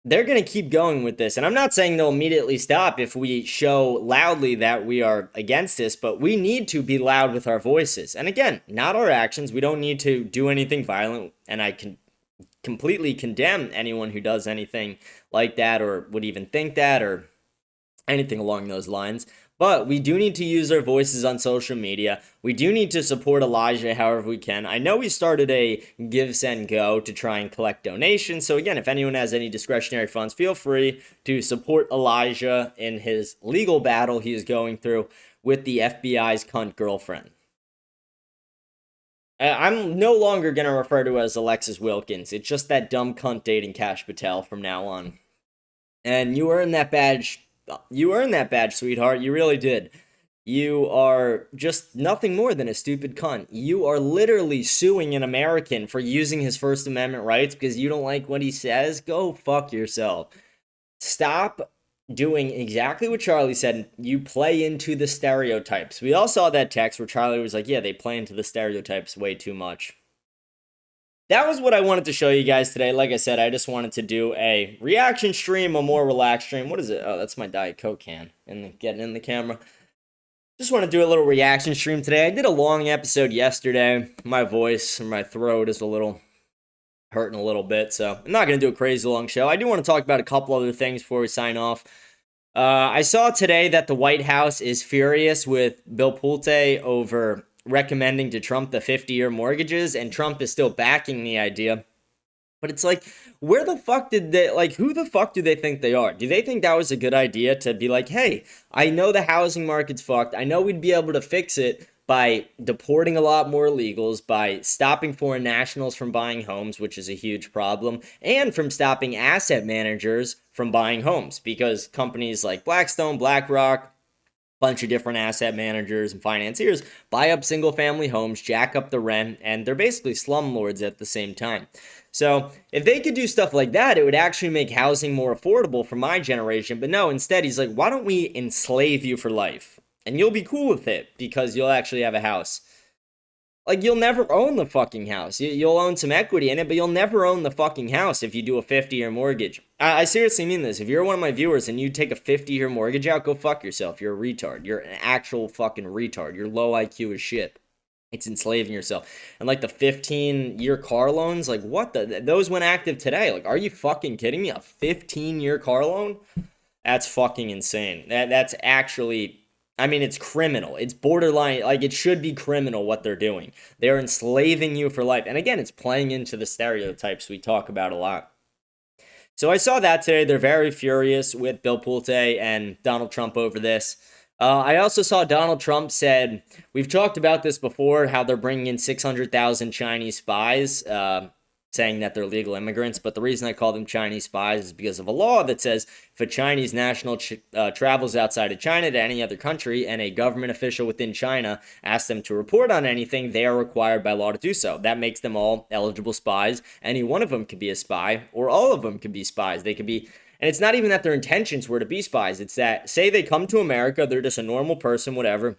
they're going to keep going with this. And I'm not saying they'll immediately stop if we show loudly that we are against this, but we need to be loud with our voices. And again, not our actions. We don't need to do anything violent. And I can completely condemn anyone who does anything like that or would even think that or anything along those lines. But we do need to use our voices on social media. We do need to support Elijah however we can. I know we started a Give, Send, Go to try and collect donations. So again, if anyone has any discretionary funds, feel free to support Elijah in his legal battle he is going through with the FBI's cunt girlfriend. I'm no longer going to refer to her as Alexis Wilkins. It's just that dumb cunt dating Kash Patel from now on. And you earned that badge. You earned that badge, sweetheart. You really did. You are just nothing more than a stupid cunt. You are literally suing an American for using his First Amendment rights because you don't like what he says. Go fuck yourself. Stop doing exactly what Charlie said. You play into the stereotypes. We all saw that text where Charlie was like, yeah, they play into the stereotypes way too much. that was what I wanted to show you guys today. Like I said, I just wanted to do a reaction stream, a more relaxed stream. What is it? Oh, that's my Diet Coke can and getting in the camera. Just want to do a little reaction stream today. I did a long episode yesterday. My voice and my throat is a little hurting a little bit, so I'm not going to do a crazy long show. I do want to talk about a couple other things before we sign off. I saw today that the White House is furious with Bill Pulte over recommending to Trump the 50-year mortgages, and Trump is still backing the idea. But it's like, where the fuck did they, like, who the fuck do they think they are? Do they think that was a good idea to be like, hey, I know the housing market's fucked. I know we'd be able to fix it by deporting a lot more illegals, by stopping foreign nationals from buying homes, which is a huge problem, and from stopping asset managers from buying homes, because companies like Blackstone, BlackRock, bunch of different asset managers and financiers buy up single-family homes, jack up the rent, and they're basically slumlords at the same time. So if they could do stuff like that, it would actually make housing more affordable for my generation. But no, instead, he's like, why don't we enslave you for life? And you'll be cool with it because you'll actually have a house. Like, you'll never own the fucking house. You'll own some equity in it, but you'll never own the fucking house if you do a 50-year mortgage. I seriously mean this. If you're one of my viewers and you take a 50-year mortgage out, go fuck yourself. You're a retard. You're an actual fucking retard. You're low IQ as shit. It's enslaving yourself. And like the 15-year car loans, like what the, those went active today. Like, are you fucking kidding me? A 15-year car loan? That's fucking insane. That's actually, I mean, it's criminal. It's borderline, like it should be criminal what they're doing. They're enslaving you for life. And again, it's playing into the stereotypes we talk about a lot. So I saw that today. They're very furious with Bill Pulte and Donald Trump over this. I also saw Donald Trump said, we've talked about this before, how they're bringing in 600,000 Chinese spies, saying that they're legal immigrants. But the reason I call them Chinese spies is because of a law that says if a Chinese national travels outside of China to any other country and a government official within China asks them to report on anything, they are required by law to do so. That makes them all eligible spies. Any one of them could be a spy, or all of them could be spies. They could be... And it's not even that their intentions were to be spies. It's that, say they come to America, they're just a normal person, whatever.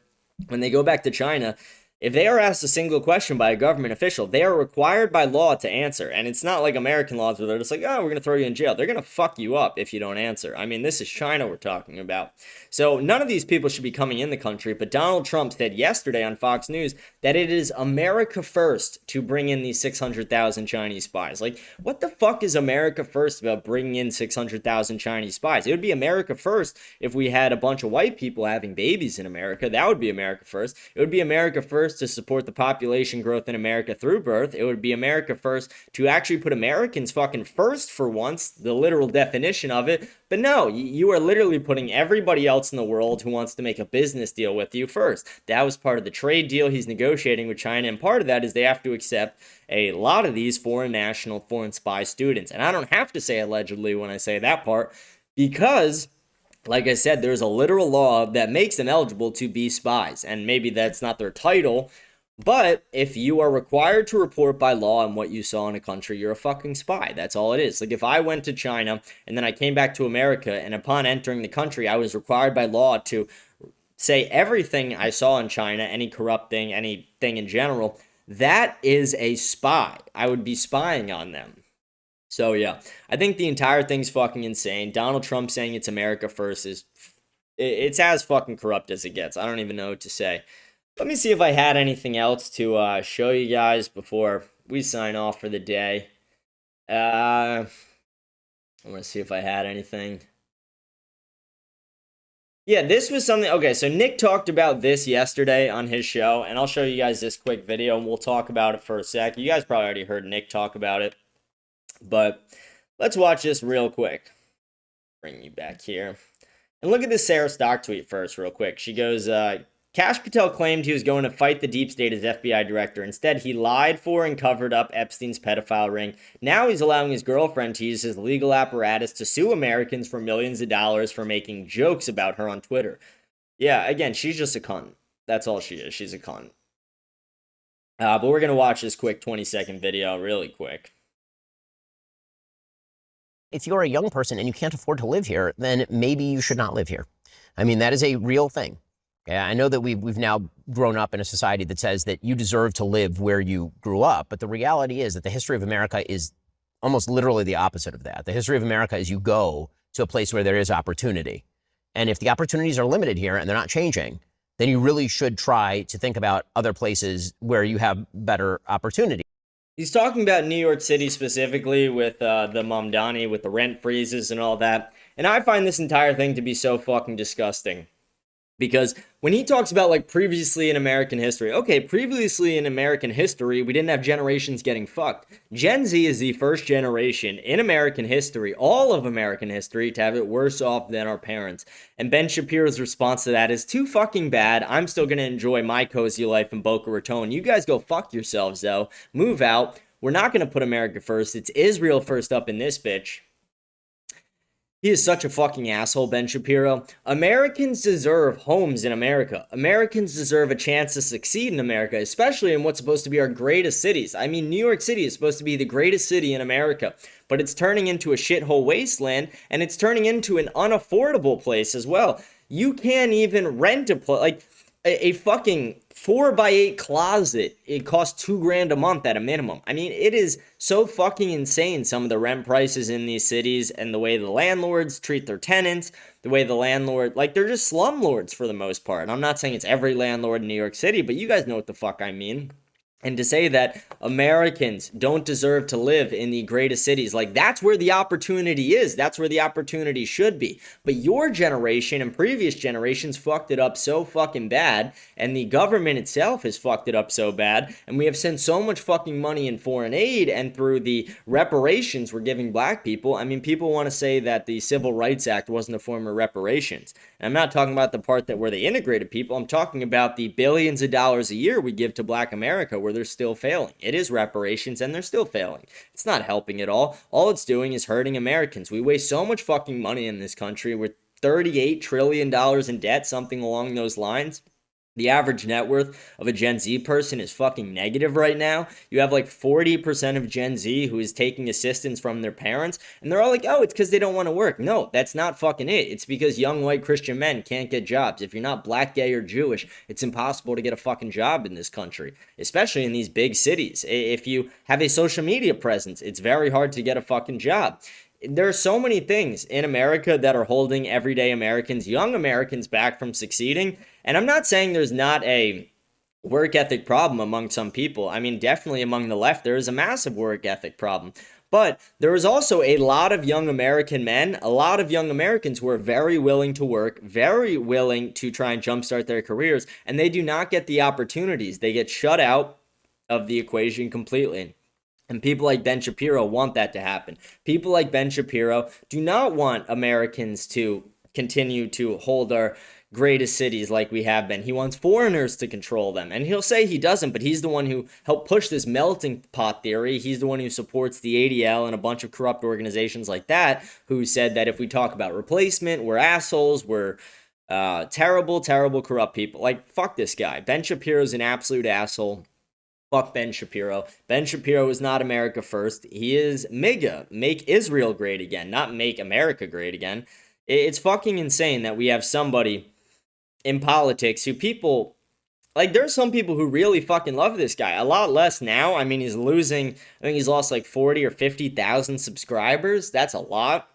When they go back to China, if they are asked a single question by a government official, they are required by law to answer. And it's not like American laws where they're just like, oh, we're going to throw you in jail. They're going to fuck you up if you don't answer. I mean, this is China we're talking about. So none of these people should be coming in the country. But Donald Trump said yesterday on Fox News that it is America first to bring in these 600,000 Chinese spies. Like, what the fuck is America first about bringing in 600,000 Chinese spies? It would be America first if we had a bunch of white people having babies in America. That would be America first. It would be America first to support the population growth in America through birth. It would be America first to actually put Americans fucking first for once, the literal definition of it. But no, you are literally putting everybody else in the world who wants to make a business deal with you first. That was part of the trade deal he's negotiating with China, and part of that is they have to accept a lot of these foreign spy students. And I don't have to say allegedly when I say that part, because like I said, there's a literal law that makes them eligible to be spies. And maybe that's not their title, but if you are required to report by law on what you saw in a country, you're a fucking spy. That's all it is. Like, if I went to China and then I came back to America, and upon entering the country, I was required by law to say everything I saw in China, any corrupt thing, anything in general, that is a spy. I would be spying on them. So yeah, I think the entire thing's fucking insane. Donald Trump saying it's America first is, it's as fucking corrupt as it gets. I don't even know what to say. Let me see if I had anything else to show you guys before we sign off for the day. I want to see if I had anything. Yeah, this was something, okay, so Nick talked about this yesterday on his show, and I'll show you guys this quick video, and we'll talk about it for a sec. You guys probably already heard Nick talk about it. But let's watch this real quick. Bring you back here. And look at this Sarah Stock tweet first real quick. She goes, Kash Patel claimed he was going to fight the deep state as FBI director. Instead, he lied for and covered up Epstein's pedophile ring. Now he's allowing his girlfriend to use his legal apparatus to sue Americans for millions of dollars for making jokes about her on Twitter. Yeah, again, she's just a cunt. That's all she is. She's a cunt. But we're going to watch this quick 20-second video really quick. If you're a young person and you can't afford to live here, then maybe you should not live here. I mean, that is a real thing. Okay, I know that we've now grown up in a society that says that you deserve to live where you grew up, but the reality is that the history of America is almost literally the opposite of that. The history of America is you go to a place where there is opportunity. And if the opportunities are limited here and they're not changing, then you really should try to think about other places where you have better opportunity. He's talking about New York City specifically with the Mamdani, with the rent freezes and all that. And I find this entire thing to be so fucking disgusting. Because when he talks about, like, previously in American history, okay, previously in American history, we didn't have generations getting fucked. Gen Z is the first generation in American history, all of American history, to have it worse off than our parents. And Ben Shapiro's response to that is too fucking bad. I'm still going to enjoy my cozy life in Boca Raton. You guys go fuck yourselves, though. Move out. We're not going to put America first. It's Israel first up in this bitch. He is such a fucking asshole, Ben Shapiro. Americans deserve homes in America. Americans deserve a chance to succeed in America, especially in what's supposed to be our greatest cities. I mean, New York City is supposed to be the greatest city in America, but it's turning into a shithole wasteland, and it's turning into an unaffordable place as well. You can't even rent a place. Like, a fucking 4x8 closet, it costs $2,000 a month at a minimum. I mean, it is so fucking insane, some of the rent prices in these cities and the way the landlords treat their tenants, the way the landlord, like, they're just slumlords for the most part. And I'm not saying it's every landlord in New York City, but you guys know what the fuck I mean. And to say that Americans don't deserve to live in the greatest cities, like, that's where the opportunity is. That's where the opportunity should be. But your generation and previous generations fucked it up so fucking bad, and the government itself has fucked it up so bad, and we have sent so much fucking money in foreign aid and through the reparations we're giving black people. I mean, people want to say that the Civil Rights Act wasn't a form of reparations. And I'm not talking about the part that where they integrated people. I'm talking about the billions of dollars a year we give to black America, where they're still failing. It is reparations, and they're still failing. It's not helping at all. All it's doing is hurting Americans. We waste so much fucking money in this country. We're $38 trillion in debt, something along those lines. The average net worth of a Gen Z person is fucking negative right now. You have like 40% of Gen Z who is taking assistance from their parents, and they're all like, oh, it's because they don't want to work. No, that's not fucking it. It's because young white Christian men can't get jobs. If you're not black, gay, or Jewish, it's impossible to get a fucking job in this country, especially in these big cities. If you have a social media presence, it's very hard to get a fucking job. There are so many things in America that are holding everyday Americans, young Americans, back from succeeding. And I'm not saying there's not a work ethic problem among some people. I mean, definitely among the left, there is a massive work ethic problem. But there is also a lot of young American men, a lot of young Americans who are very willing to work, very willing to try and jumpstart their careers, and they do not get the opportunities. They get shut out of the equation completely. And people like Ben Shapiro want that to happen. People like Ben Shapiro do not want Americans to continue to hold our greatest cities like we have been. He wants foreigners to control them. And he'll say he doesn't, but he's the one who helped push this melting pot theory. He's the one who supports the ADL and a bunch of corrupt organizations like that, who said that if we talk about replacement, we're assholes, we're terrible, terrible, corrupt people. Like, fuck this guy. Ben Shapiro's an absolute asshole. Fuck Ben Shapiro. Ben Shapiro is not America first. He is MAGA. Make Israel great again, not make America great again. It's fucking insane that we have somebody in politics who people, like, there's some people who really fucking love this guy. A lot less now. I mean, he's losing, I think he's lost like 40 or 50,000 subscribers. That's a lot.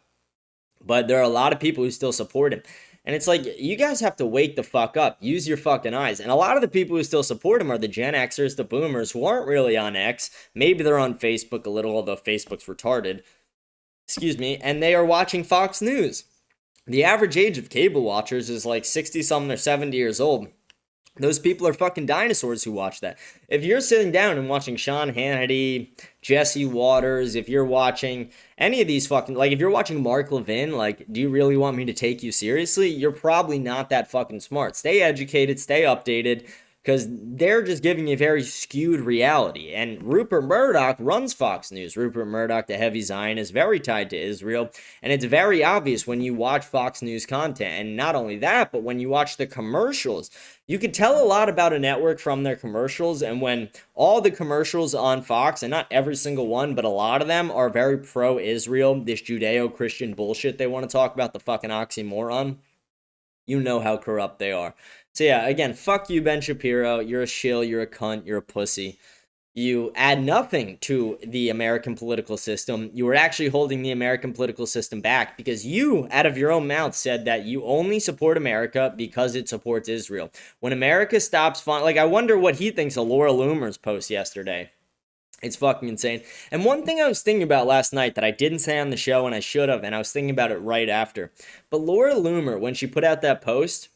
But there are a lot of people who still support him. And it's like, you guys have to wake the fuck up. Use your fucking eyes. And a lot of the people who still support him are the Gen Xers, the boomers, who aren't really on X. Maybe they're on Facebook a little, although Facebook's retarded. Excuse me. And they are watching Fox News. The average age of cable watchers is like 60-something or 70 years old. Those people are fucking dinosaurs who watch that. If you're sitting down and watching Sean Hannity, Jesse Waters, if you're watching any of these fucking, like, if you're watching Mark Levin, like, do you really want me to take you seriously? You're probably not that fucking smart. Stay educated, stay updated, because they're just giving you a very skewed reality. And Rupert Murdoch runs Fox News. Rupert Murdoch, the heavy Zionist, very tied to Israel. And it's very obvious when you watch Fox News content. And not only that, but when you watch the commercials, you can tell a lot about a network from their commercials. And when all the commercials on Fox, and not every single one, but a lot of them are very pro-Israel, this Judeo-Christian bullshit they want to talk about, the fucking oxymoron, you know how corrupt they are. So yeah, again, fuck you, Ben Shapiro. You're a shill, you're a cunt, you're a pussy. You add nothing to the American political system. You were actually holding the American political system back because you, out of your own mouth, said that you only support America because it supports Israel. When America stops like, I wonder what he thinks of Laura Loomer's post yesterday. It's fucking insane. And one thing I was thinking about last night that I didn't say on the show and I should have, and I was thinking about it right after. But Laura Loomer, when she put out that post,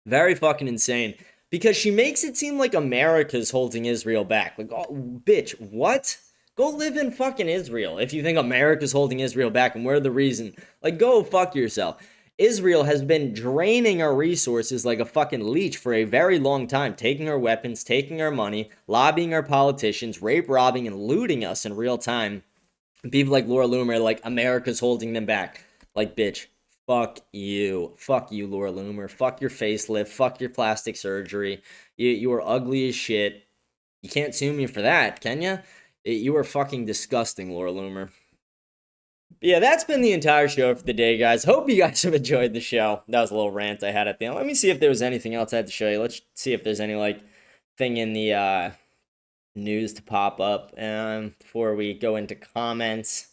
very fucking insane. Because she makes it seem like America's holding Israel back. Like, oh, bitch, what? Go live in fucking Israel if you think America's holding Israel back and we're the reason. Like, go fuck yourself. Israel has been draining our resources like a fucking leech for a very long time, taking our weapons, taking our money, lobbying our politicians, rape, robbing, and looting us in real time. And people like Laura Loomer are like, America's holding them back. Like, bitch. Fuck you. Fuck you, Laura Loomer. Fuck your facelift. Fuck your plastic surgery. You are ugly as shit. You can't sue me for that, can ya? You are fucking disgusting, Laura Loomer. But yeah, that's been the entire show for the day, guys. Hope you guys have enjoyed the show. That was a little rant I had at the end. Let me see if there was anything else I had to show you. Let's see if there's any, like, thing in the news to pop up before we go into comments.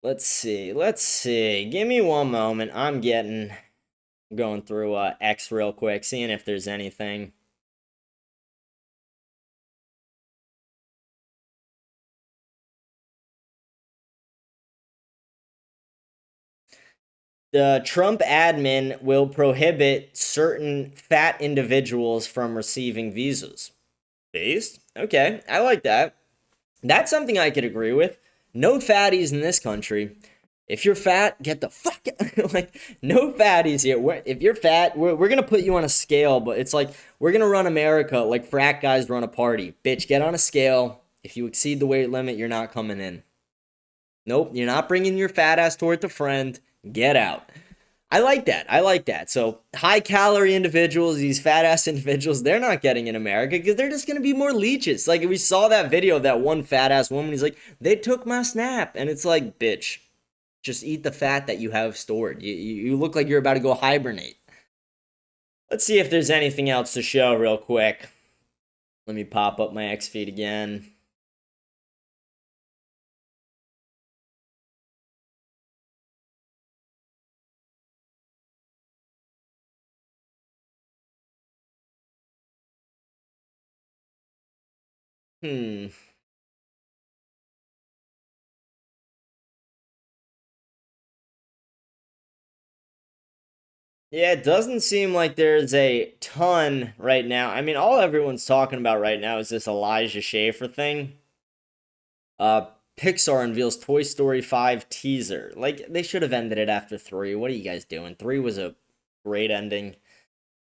Let's see. Give me one moment. I'm going through X real quick, seeing if there's anything. The Trump admin will prohibit certain fat individuals from receiving visas. Based? Okay, I like that. That's something I could agree with. No fatties in this country. If you're fat, get the fuck out. Like, no fatties here. If you're fat, we're going to put you on a scale, but it's like, we're going to run America like frat guys run a party. Bitch, get on a scale. If you exceed the weight limit, you're not coming in. Nope, you're not bringing your fat ass toward the friend. Get out. I like that. So high-calorie individuals, these fat-ass individuals, they're not getting in America because they're just going to be more leeches. Like, we saw that video of that one fat-ass woman. He's like, they took my snap. And it's like, bitch, just eat the fat that you have stored. You look like you're about to go hibernate. Let's see if there's anything else to show real quick. Let me pop up my X feed again. Yeah, it doesn't seem like there's a ton right now. I mean, all everyone's talking about right now is this Elijah Schafer thing. Pixar unveils Toy Story 5 teaser. Like, they should have ended it after 3. What are you guys doing? 3 was a great ending.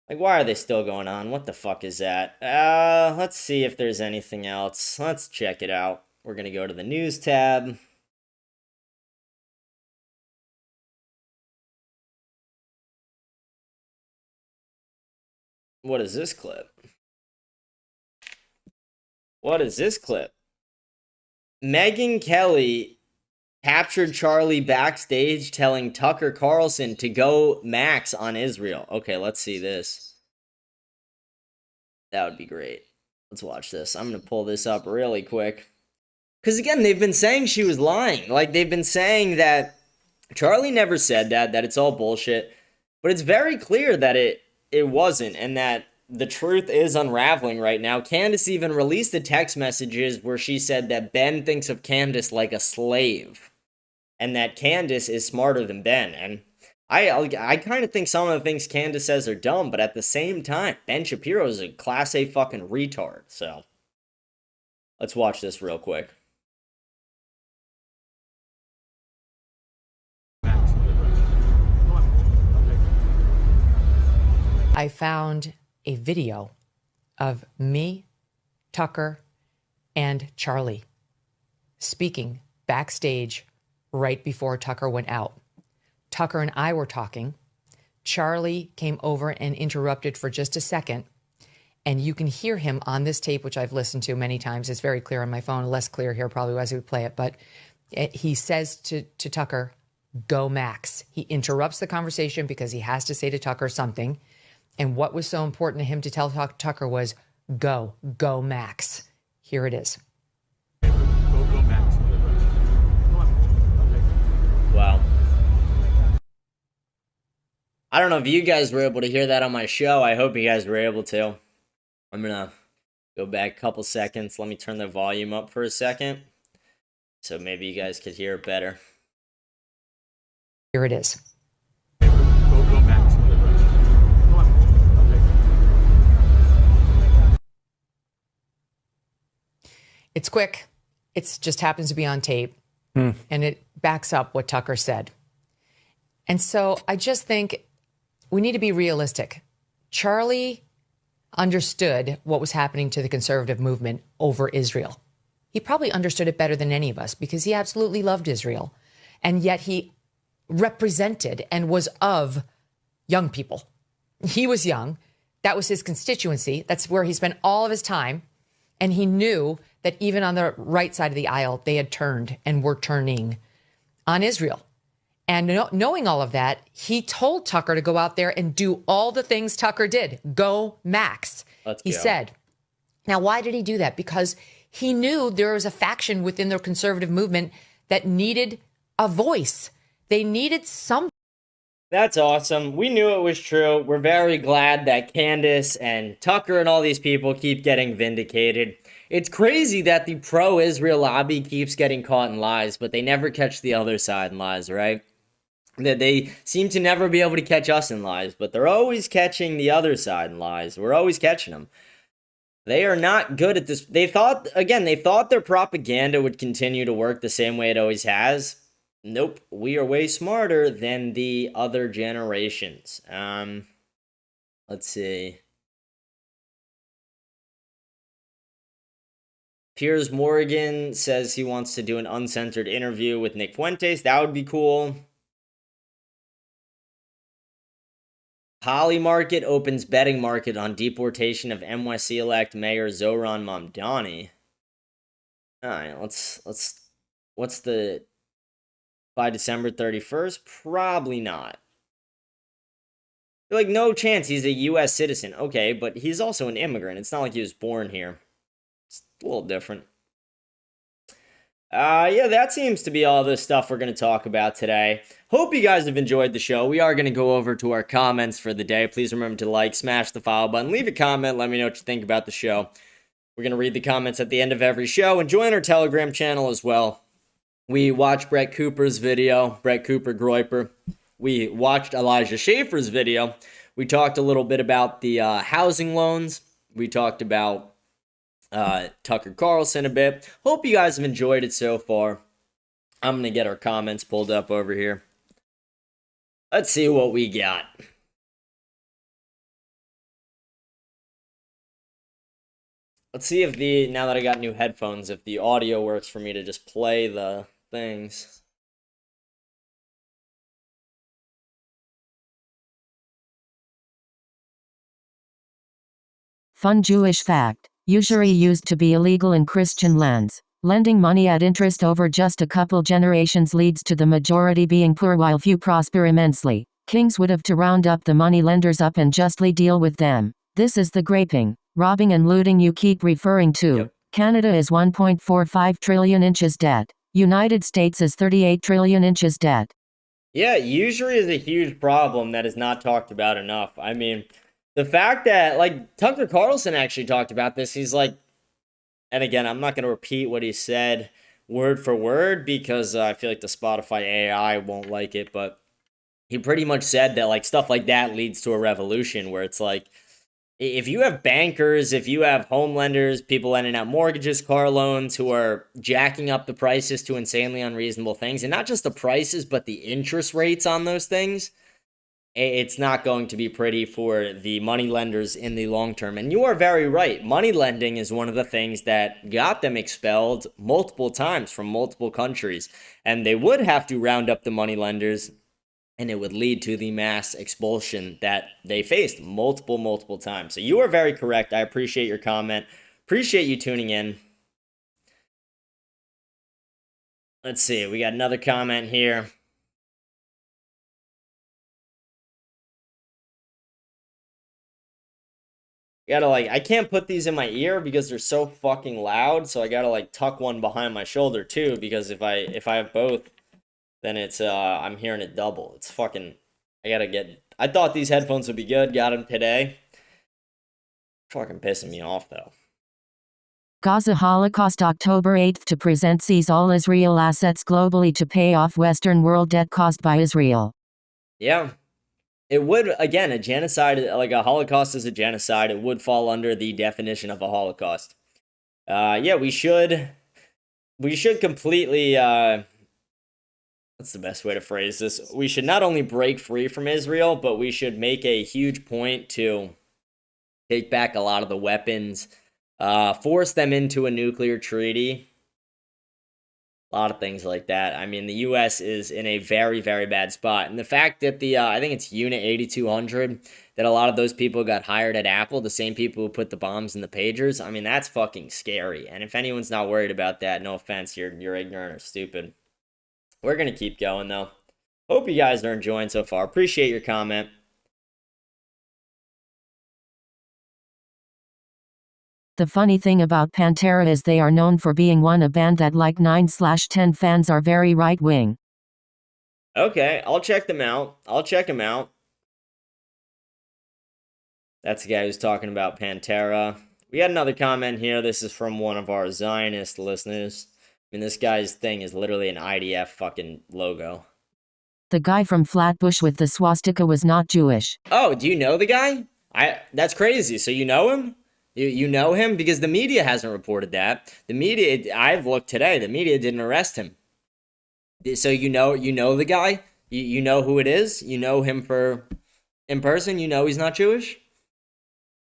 Like, why are they still going on? What the fuck is that? Let's see if there's anything else. Let's check it out. We're gonna go to the news tab. What is this clip? What is this clip? Megyn Kelly captured Charlie backstage telling Tucker Carlson to go max on Israel. Okay, let's see this. That would be great. Let's watch this. I'm going to pull this up really quick. Because again, they've been saying she was lying. Like, they've been saying that Charlie never said that it's all bullshit. But it's very clear that it wasn't, and that the truth is unraveling right now. Candace even released the text messages where she said that Ben thinks of Candace like a slave, and that Candace is smarter than Ben. And I kind of think some of the things Candace says are dumb, but at the same time, Ben Shapiro is a class A fucking retard. So let's watch this real quick. I found a video of me, Tucker, and Charlie speaking backstage right before Tucker went out. Tucker and I were talking. Charlie came over and interrupted for just a second. And you can hear him on this tape, which I've listened to many times. It's very clear on my phone, less clear here probably as we play it. But he says to Tucker, go Max. He interrupts the conversation because he has to say to Tucker something. And what was so important to him to tell Tucker was, go Max. Here it is. Go Max. Wow. I don't know if you guys were able to hear that on my show. I hope you guys were able to. I'm going to go back a couple seconds. Let me turn the volume up for a second, so maybe you guys could hear it better. Here it is. Go Max. It's quick. It just happens to be on tape. And it backs up what Tucker said. And so I just think we need to be realistic. Charlie understood what was happening to the conservative movement over Israel. He probably understood it better than any of us because he absolutely loved Israel. And yet he represented and was of young people. He was young. That was his constituency. That's where he spent all of his time. And he knew that even on the right side of the aisle, they had turned and were turning on Israel. And knowing all of that, he told Tucker to go out there and do all the things Tucker did. Go Max. He said. Now, why did he do that? Because he knew there was a faction within the conservative movement that needed a voice. They needed some. That's awesome. We knew it was true. We're very glad that Candace and Tucker and all these people keep getting vindicated. It's crazy that the pro-Israel lobby keeps getting caught in lies, but they never catch the other side in lies, right? That they seem to never be able to catch us in lies, but they're always catching the other side in lies. We're always catching them. They are not good at this. They thought their propaganda would continue to work the same way it always has. Nope, we are way smarter than the other generations. Let's see. Piers Morgan says he wants to do an uncensored interview with Nick Fuentes. That would be cool. Polymarket opens betting market on deportation of NYC-elect Mayor Zohran Mamdani. All right, what's the... By December 31st? Probably not. Like, no chance he's a U.S. citizen. Okay, but he's also an immigrant. It's not like he was born here. It's a little different. Yeah, that seems to be all the stuff we're going to talk about today. Hope you guys have enjoyed the show. We are going to go over to our comments for the day. Please remember to like, smash the follow button, leave a comment, let me know what you think about the show. We're going to read the comments at the end of every show, and join our Telegram channel as well. We watched Brett Cooper's video, Brett Cooper Groiper. We watched Elijah Schafer's video. We talked a little bit about the housing loans. We talked about Tucker Carlson a bit. Hope you guys have enjoyed it so far. I'm going to get our comments pulled up over here. Let's see what we got. Let's see if now that I got new headphones, if the audio works for me to just play the things. Fun Jewish fact. Usury used to be illegal in Christian lands. Lending money at interest over just a couple generations leads to the majority being poor while few prosper immensely. Kings would have to round up the money lenders up and justly deal with them. This is the graping, robbing and looting you keep referring to. Yep. Canada is 1.45 trillion inches debt. United States is 38 trillion inches debt. Yeah, usury is a huge problem that is not talked about enough. I mean, the fact that, like, Tucker Carlson actually talked about this. He's like, and again, I'm not going to repeat what he said word for word because I feel like the Spotify AI won't like it, but he pretty much said that, like, stuff like that leads to a revolution where it's like, if you have bankers, if you have home lenders, people lending out mortgages, car loans, who are jacking up the prices to insanely unreasonable things, and not just the prices, but the interest rates on those things, it's not going to be pretty for the money lenders in the long term. And you are very right. Money lending is one of the things that got them expelled multiple times from multiple countries. And they would have to round up the money lenders, and it would lead to the mass expulsion that they faced multiple times. So you are very correct. I appreciate your comment. Appreciate you tuning in. Let's see. We got another comment here. Gotta like, I can't put these in my ear because they're so fucking loud. So I gotta like tuck one behind my shoulder too, because if I have both, then it's I'm hearing it double. It's fucking, I thought these headphones would be good. Got them today. Fucking pissing me off though. Gaza Holocaust October 8th to present seize all Israel assets globally to pay off Western world debt caused by Israel. Yeah. It would, again, a genocide, like a Holocaust is a genocide. It would fall under the definition of a Holocaust. Yeah, we should completely, what's the best way to phrase this? We should not only break free from Israel, but we should make a huge point to take back a lot of the weapons, force them into a nuclear treaty. A lot of things like that. I mean, the U.S. is in a very, very bad spot. And the fact that I think it's Unit 8200, that a lot of those people got hired at Apple, the same people who put the bombs in the pagers, I mean, that's fucking scary. And if anyone's not worried about that, no offense, you're ignorant or stupid. We're going to keep going, though. Hope you guys are enjoying so far. Appreciate your comment. The funny thing about Pantera is they are known for being a band that like 9/10 fans are very right-wing. Okay, I'll check them out. I'll check them out. That's the guy who's talking about Pantera. We had another comment here. This is from one of our Zionist listeners. I mean, this guy's thing is literally an IDF fucking logo. The guy from Flatbush with the swastika was not Jewish. Oh, do you know the guy? That's crazy. So you know him? You know him? Because the media hasn't reported that. The media, I've looked today, the media didn't arrest him. So you know the guy? You know who it is? You know him in person? You know he's not Jewish?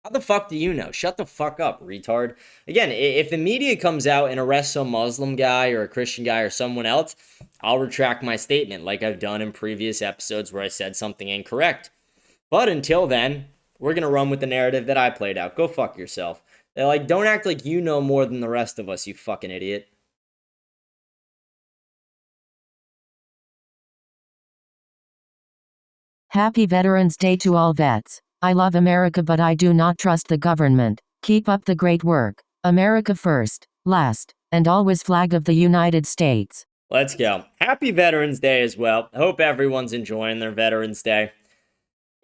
How the fuck do you know? Shut the fuck up, retard. Again, if the media comes out and arrests some Muslim guy or a Christian guy or someone else, I'll retract my statement like I've done in previous episodes where I said something incorrect. But until then, we're going to run with the narrative that I played out. Go fuck yourself. They're like, don't act like you know more than the rest of us, you fucking idiot. Happy Veterans Day to all vets. I love America, but I do not trust the government. Keep up the great work. America first, last, and always flag of the United States. Let's go. Happy Veterans Day as well. I hope everyone's enjoying their Veterans Day.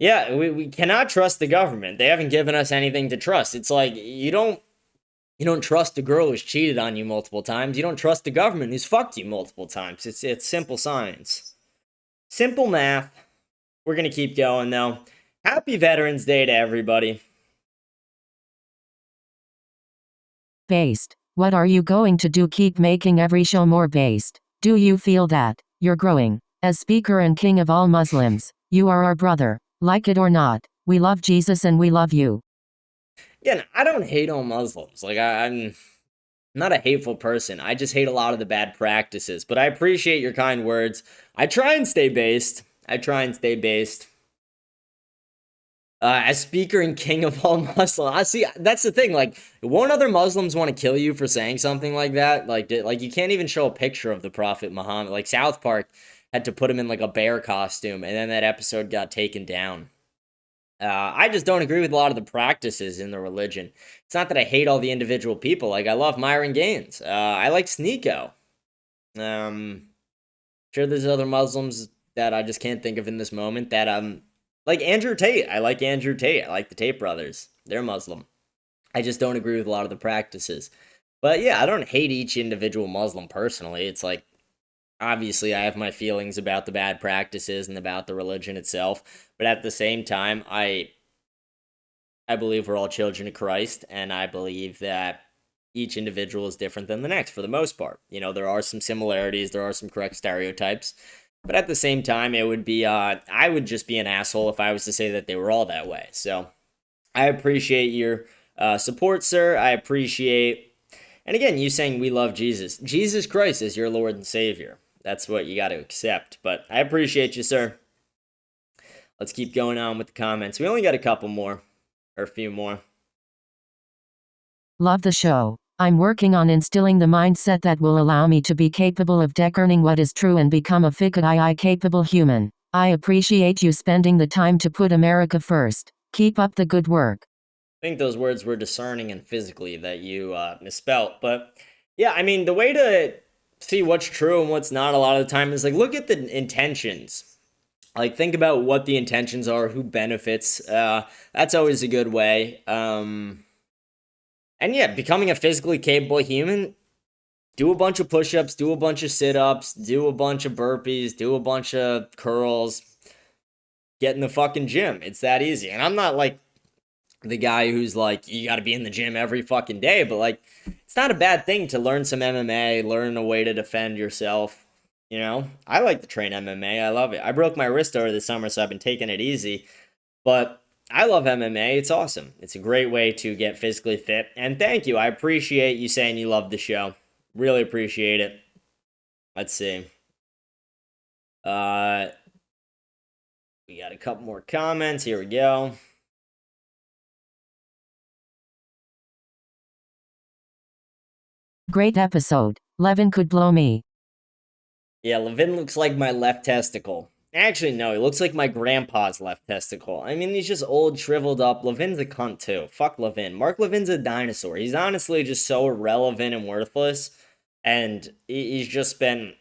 Yeah, we cannot trust the government. They haven't given us anything to trust. It's like, you don't trust a girl who's cheated on you multiple times. You don't trust the government who's fucked you multiple times. It's simple science. Simple math. We're going to keep going, though. Happy Veterans Day to everybody. Based. What are you going to do? Keep making every show more based. Do you feel that you're growing? As Speaker and King of all Muslims, you are our brother. Like it or not, we love Jesus and we love you. Again, I don't hate all Muslims. Like, I'm not a hateful person. I just hate a lot of the bad practices. But I appreciate your kind words. I try and stay based. As Speaker and King of all Muslims. I see, that's the thing. Like, won't other Muslims want to kill you for saying something like that? Like you can't even show a picture of the Prophet Muhammad. Like, South Park had to put him in like a bear costume, and then that episode got taken down. I just don't agree with a lot of the practices in the religion. It's not that I hate all the individual people. Like, I love Myron Gaines. I like Sneeko. Sure, there's other Muslims that I just can't think of in this moment that like Andrew Tate. I like Andrew Tate. I like the Tate brothers. They're Muslim. I just don't agree with a lot of the practices. But yeah, I don't hate each individual Muslim personally. It's like, obviously, I have my feelings about the bad practices and about the religion itself, but at the same time, I believe we're all children of Christ, and I believe that each individual is different than the next for the most part. You know, there are some similarities, there are some correct stereotypes, but at the same time, it would be, I would just be an asshole if I was to say that they were all that way. So, I appreciate your support, sir. I appreciate, and again, you saying we love Jesus. Jesus Christ is your Lord and Savior. That's what you got to accept. But I appreciate you, sir. Let's keep going on with the comments. We only got a couple more, or a few more. Love the show. I'm working on instilling the mindset that will allow me to be capable of discerning what is true and become a fiqh capable human. I appreciate you spending the time to put America first. Keep up the good work. think those words were discerning and physically that you misspelt. But yeah, I mean, the way to see what's true and what's not a lot of the time is like, look at the intentions. Like, think about what the intentions are, who benefits. That's always a good way. And yeah, becoming a physically capable human, do a bunch of push-ups, do a bunch of sit-ups, do a bunch of burpees, do a bunch of curls, get in the fucking gym. It's that easy. And I'm not like the guy who's like, you got to be in the gym every fucking day, but like, it's not a bad thing to learn some MMA, learn a way to defend yourself. You know, I like to train MMA. I love it. I broke my wrist over the summer, so I've been taking it easy, but I love MMA. It's awesome. It's a great way to get physically fit. And thank you. I appreciate you saying you love the show. Really appreciate it. Let's see. We got a couple more comments. Here we go. Great episode. Levin could blow me. Yeah, Levin looks like my left testicle. Actually, no, he looks like my grandpa's left testicle. I mean, he's just old, shriveled up. Levin's a cunt, too. Fuck Levin. Mark Levin's a dinosaur. He's honestly just so irrelevant and worthless. And he's just been,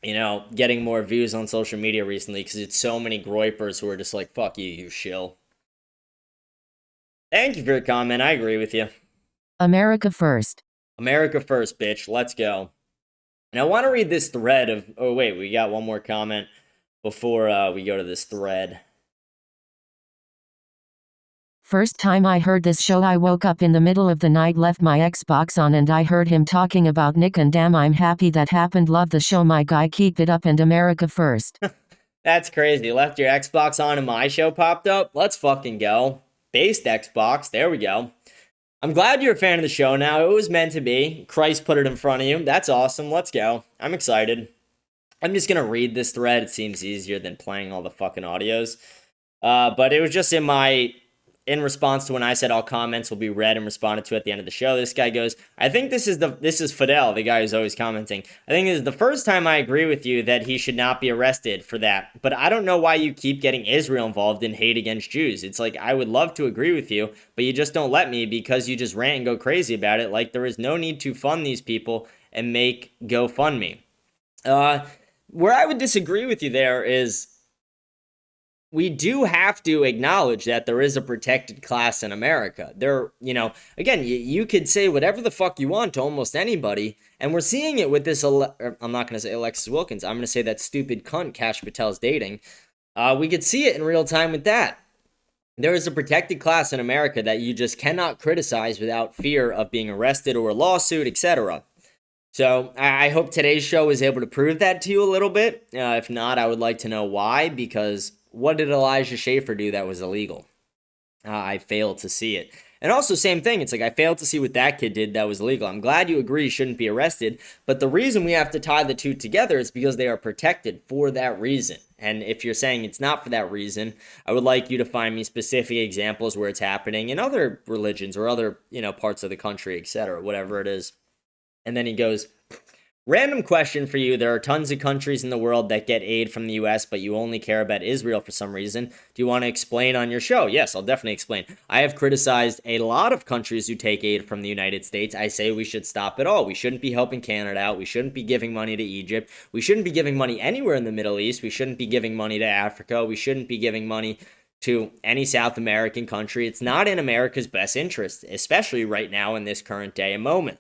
you know, getting more views on social media recently because it's so many groypers who are just like, fuck you, you shill. Thank you for your comment. I agree with you. America first. America first, bitch. Let's go. And I want to read this thread of... Oh, wait, we got one more comment before we go to this thread. First time I heard this show, I woke up in the middle of the night, left my Xbox on, and I heard him talking about Nick, and damn, I'm happy that happened. Love the show, my guy. Keep it up, and America first. That's crazy. You left your Xbox on and my show popped up? Let's fucking go. Based Xbox. There we go. I'm glad you're a fan of the show now. It was meant to be. Christ put it in front of you. That's awesome. Let's go. I'm excited. I'm just going to read this thread. It seems easier than playing all the fucking audios. But it was just in response to when I said all comments will be read and responded to at the end of the show. This guy goes, I think this is Patel, the guy who's always commenting. I think this is the first time I agree with you that he should not be arrested for that. But I don't know why you keep getting Israel involved in hate against Jews. It's like, I would love to agree with you, but you just don't let me because you just rant and go crazy about it. Like, there is no need to fund these people and make GoFundMe. Where I would disagree with you there is, we do have to acknowledge that there is a protected class in America. There, you know, again, you could say whatever the fuck you want to almost anybody, and we're seeing it with this, I'm not going to say Alexis Wilkins, I'm going to say that stupid cunt Kash Patel's dating. We could see it in real time with that. There is a protected class in America that you just cannot criticize without fear of being arrested or a lawsuit, etc. So I hope today's show is able to prove that to you a little bit. If not, I would like to know why, because what did Elijah Schafer do that was illegal? I failed to see it. And also, same thing. It's like, I failed to see what that kid did that was illegal. I'm glad you agree he shouldn't be arrested. But the reason we have to tie the two together is because they are protected for that reason. And if you're saying it's not for that reason, I would like you to find me specific examples where it's happening in other religions or other, you know, parts of the country, etc., whatever it is. And then he goes, random question for you. There are tons of countries in the world that get aid from the U.S., but you only care about Israel for some reason. Do you want to explain on your show? Yes, I'll definitely explain. I have criticized a lot of countries who take aid from the United States. I say we should stop it all. We shouldn't be helping Canada out. We shouldn't be giving money to Egypt. We shouldn't be giving money anywhere in the Middle East. We shouldn't be giving money to Africa. We shouldn't be giving money to any South American country. It's not in America's best interest, especially right now in this current day and moment.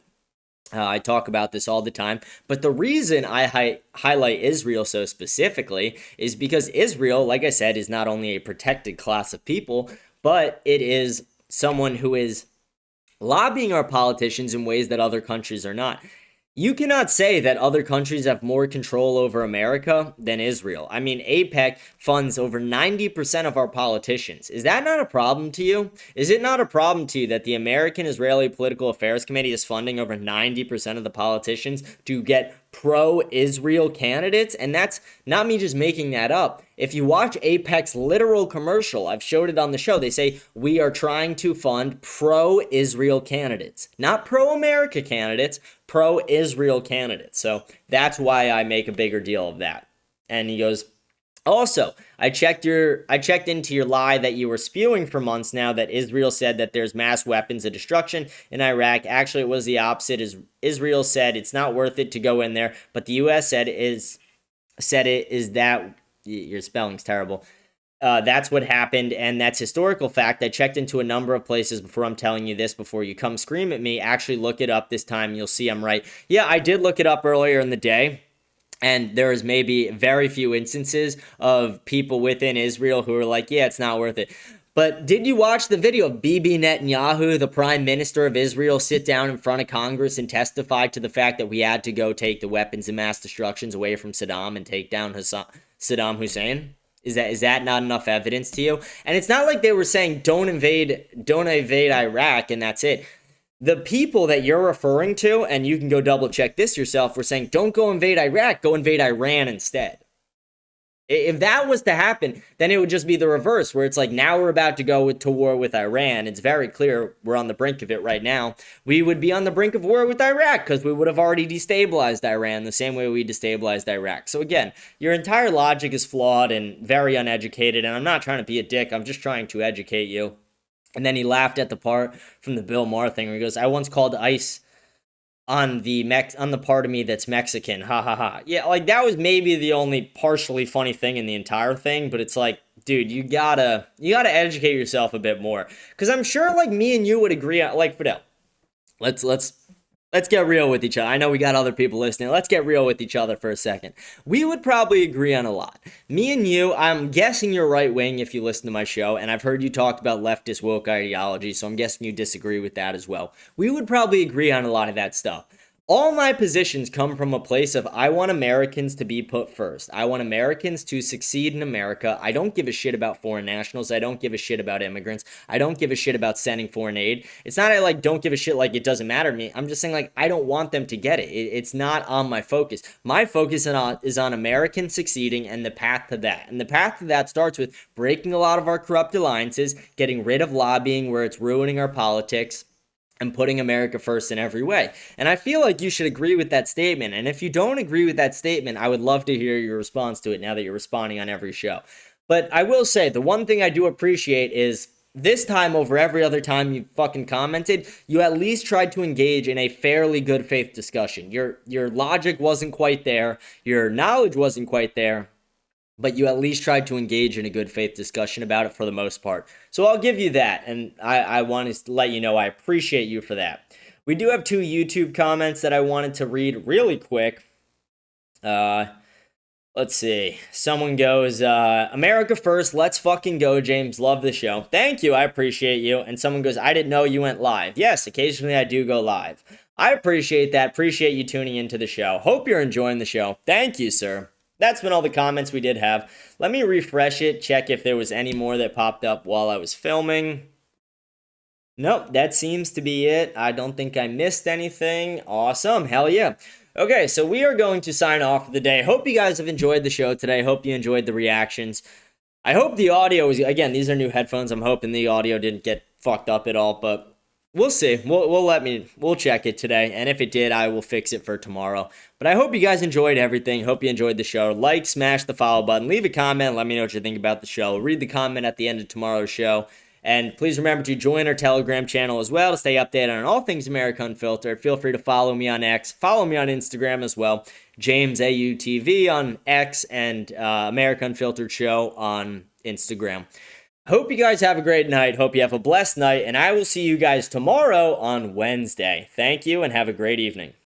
I talk about this all the time, but the reason I highlight Israel so specifically is because Israel, like I said, is not only a protected class of people, but it is someone who is lobbying our politicians in ways that other countries are not. You cannot say that other countries have more control over America than Israel. I mean, AIPAC funds over 90% of our politicians. Is that not a problem to you? Is it not a problem to you that the American-Israeli Political Affairs Committee is funding over 90% of the politicians to get pro-Israel candidates? And that's not me just making that up. If you watch AIPAC's literal commercial, I've showed it on the show, they say, we are trying to fund pro-Israel candidates. Not pro-America candidates, pro-Israel candidates. So that's why I make a bigger deal of that. And he goes, Also, I checked into your lie that you were spewing for months now that Israel said that there's mass weapons of destruction in Iraq. Actually, it was the opposite. Israel said it's not worth it to go in there, but the U.S. said that your spelling's terrible. That's what happened, and that's historical fact. I checked into a number of places before I'm telling you this, before you come scream at me. Actually, look it up this time. You'll see I'm right. Yeah, I did look it up earlier in the day, and there is maybe very few instances of people within Israel who are like, yeah, it's not worth it. But did you watch the video of Bibi Netanyahu, the prime minister of Israel, sit down in front of Congress and testify to the fact that we had to go take the weapons of mass destructions away from Saddam and take down Saddam Hussein? Is that not enough evidence to you? And it's not like they were saying don't invade Iraq and that's it. The people that you're referring to, and you can go double check this yourself, were saying don't go invade Iraq, go invade Iran instead. If that was to happen, then it would just be the reverse, where it's like now we're about to go to war with Iran. It's very clear we're on the brink of it right now. We would be on the brink of war with Iraq because we would have already destabilized Iran the same way we destabilized Iraq. So again, your entire logic is flawed and very uneducated, and I'm not trying to be a dick. I'm just trying to educate you. And then he laughed at the part from the Bill Maher thing where he goes, I once called ICE on the part of me that's Mexican, ha ha ha. Yeah, like that was maybe the only partially funny thing in the entire thing, but it's like, dude, you gotta educate yourself a bit more, because I'm sure like me and you would agree on, like, Fidel, let's get real with each other. I know we got other people listening. Let's get real with each other for a second. We would probably agree on a lot. Me and you, I'm guessing you're right wing if you listen to my show, and I've heard you talk about leftist woke ideology, so I'm guessing you disagree with that as well. We would probably agree on a lot of that stuff. All my positions come from a place of I want Americans to be put first. I want Americans to succeed in America. I don't give a shit about foreign nationals. I don't give a shit about immigrants. I don't give a shit about sending foreign aid. It's not I like don't give a shit like it doesn't matter to me. I'm just saying like I don't want them to get it. It's not on my focus. My focus is on Americans succeeding and the path to that. And the path to that starts with breaking a lot of our corrupt alliances, getting rid of lobbying where it's ruining our politics, and putting America first in every way. And I feel like you should agree with that statement. And if you don't agree with that statement, I would love to hear your response to it now that you're responding on every show. But I will say, the one thing I do appreciate is this time over every other time you fucking commented, you at least tried to engage in a fairly good faith discussion. Your logic wasn't quite there. Your knowledge wasn't quite there. But you at least tried to engage in a good faith discussion about it for the most part. So I'll give you that, and I want to let you know I appreciate you for that. We do have 2 YouTube comments that I wanted to read really quick. Let's see. Someone goes, America first, let's fucking go, James. Love the show. Thank you, I appreciate you. And someone goes, I didn't know you went live. Yes, occasionally I do go live. I appreciate that. Appreciate you tuning into the show. Hope you're enjoying the show. Thank you, sir. That's been all the comments we did have. Let me refresh it, check if there was any more that popped up while I was filming. Nope, that seems to be it. I don't think I missed anything. Awesome, hell yeah. Okay, so we are going to sign off for the day. Hope you guys have enjoyed the show today. Hope you enjoyed the reactions. I hope the audio was, again, these are new headphones. I'm hoping the audio didn't get fucked up at all, but we'll see. We'll check it today, and if it did, I will fix it for tomorrow. But I hope you guys enjoyed everything. Hope you enjoyed the show. Like, smash the follow button, leave a comment, let me know what you think about the show. Read the comment at the end of tomorrow's show. And please remember to join our Telegram channel as well to stay updated on all things America Unfiltered. Feel free to follow me on X. Follow me on Instagram as well. James AUTV on X and America Unfiltered Show on Instagram. Hope you guys have a great night. Hope you have a blessed night. And I will see you guys tomorrow on Wednesday. Thank you and have a great evening.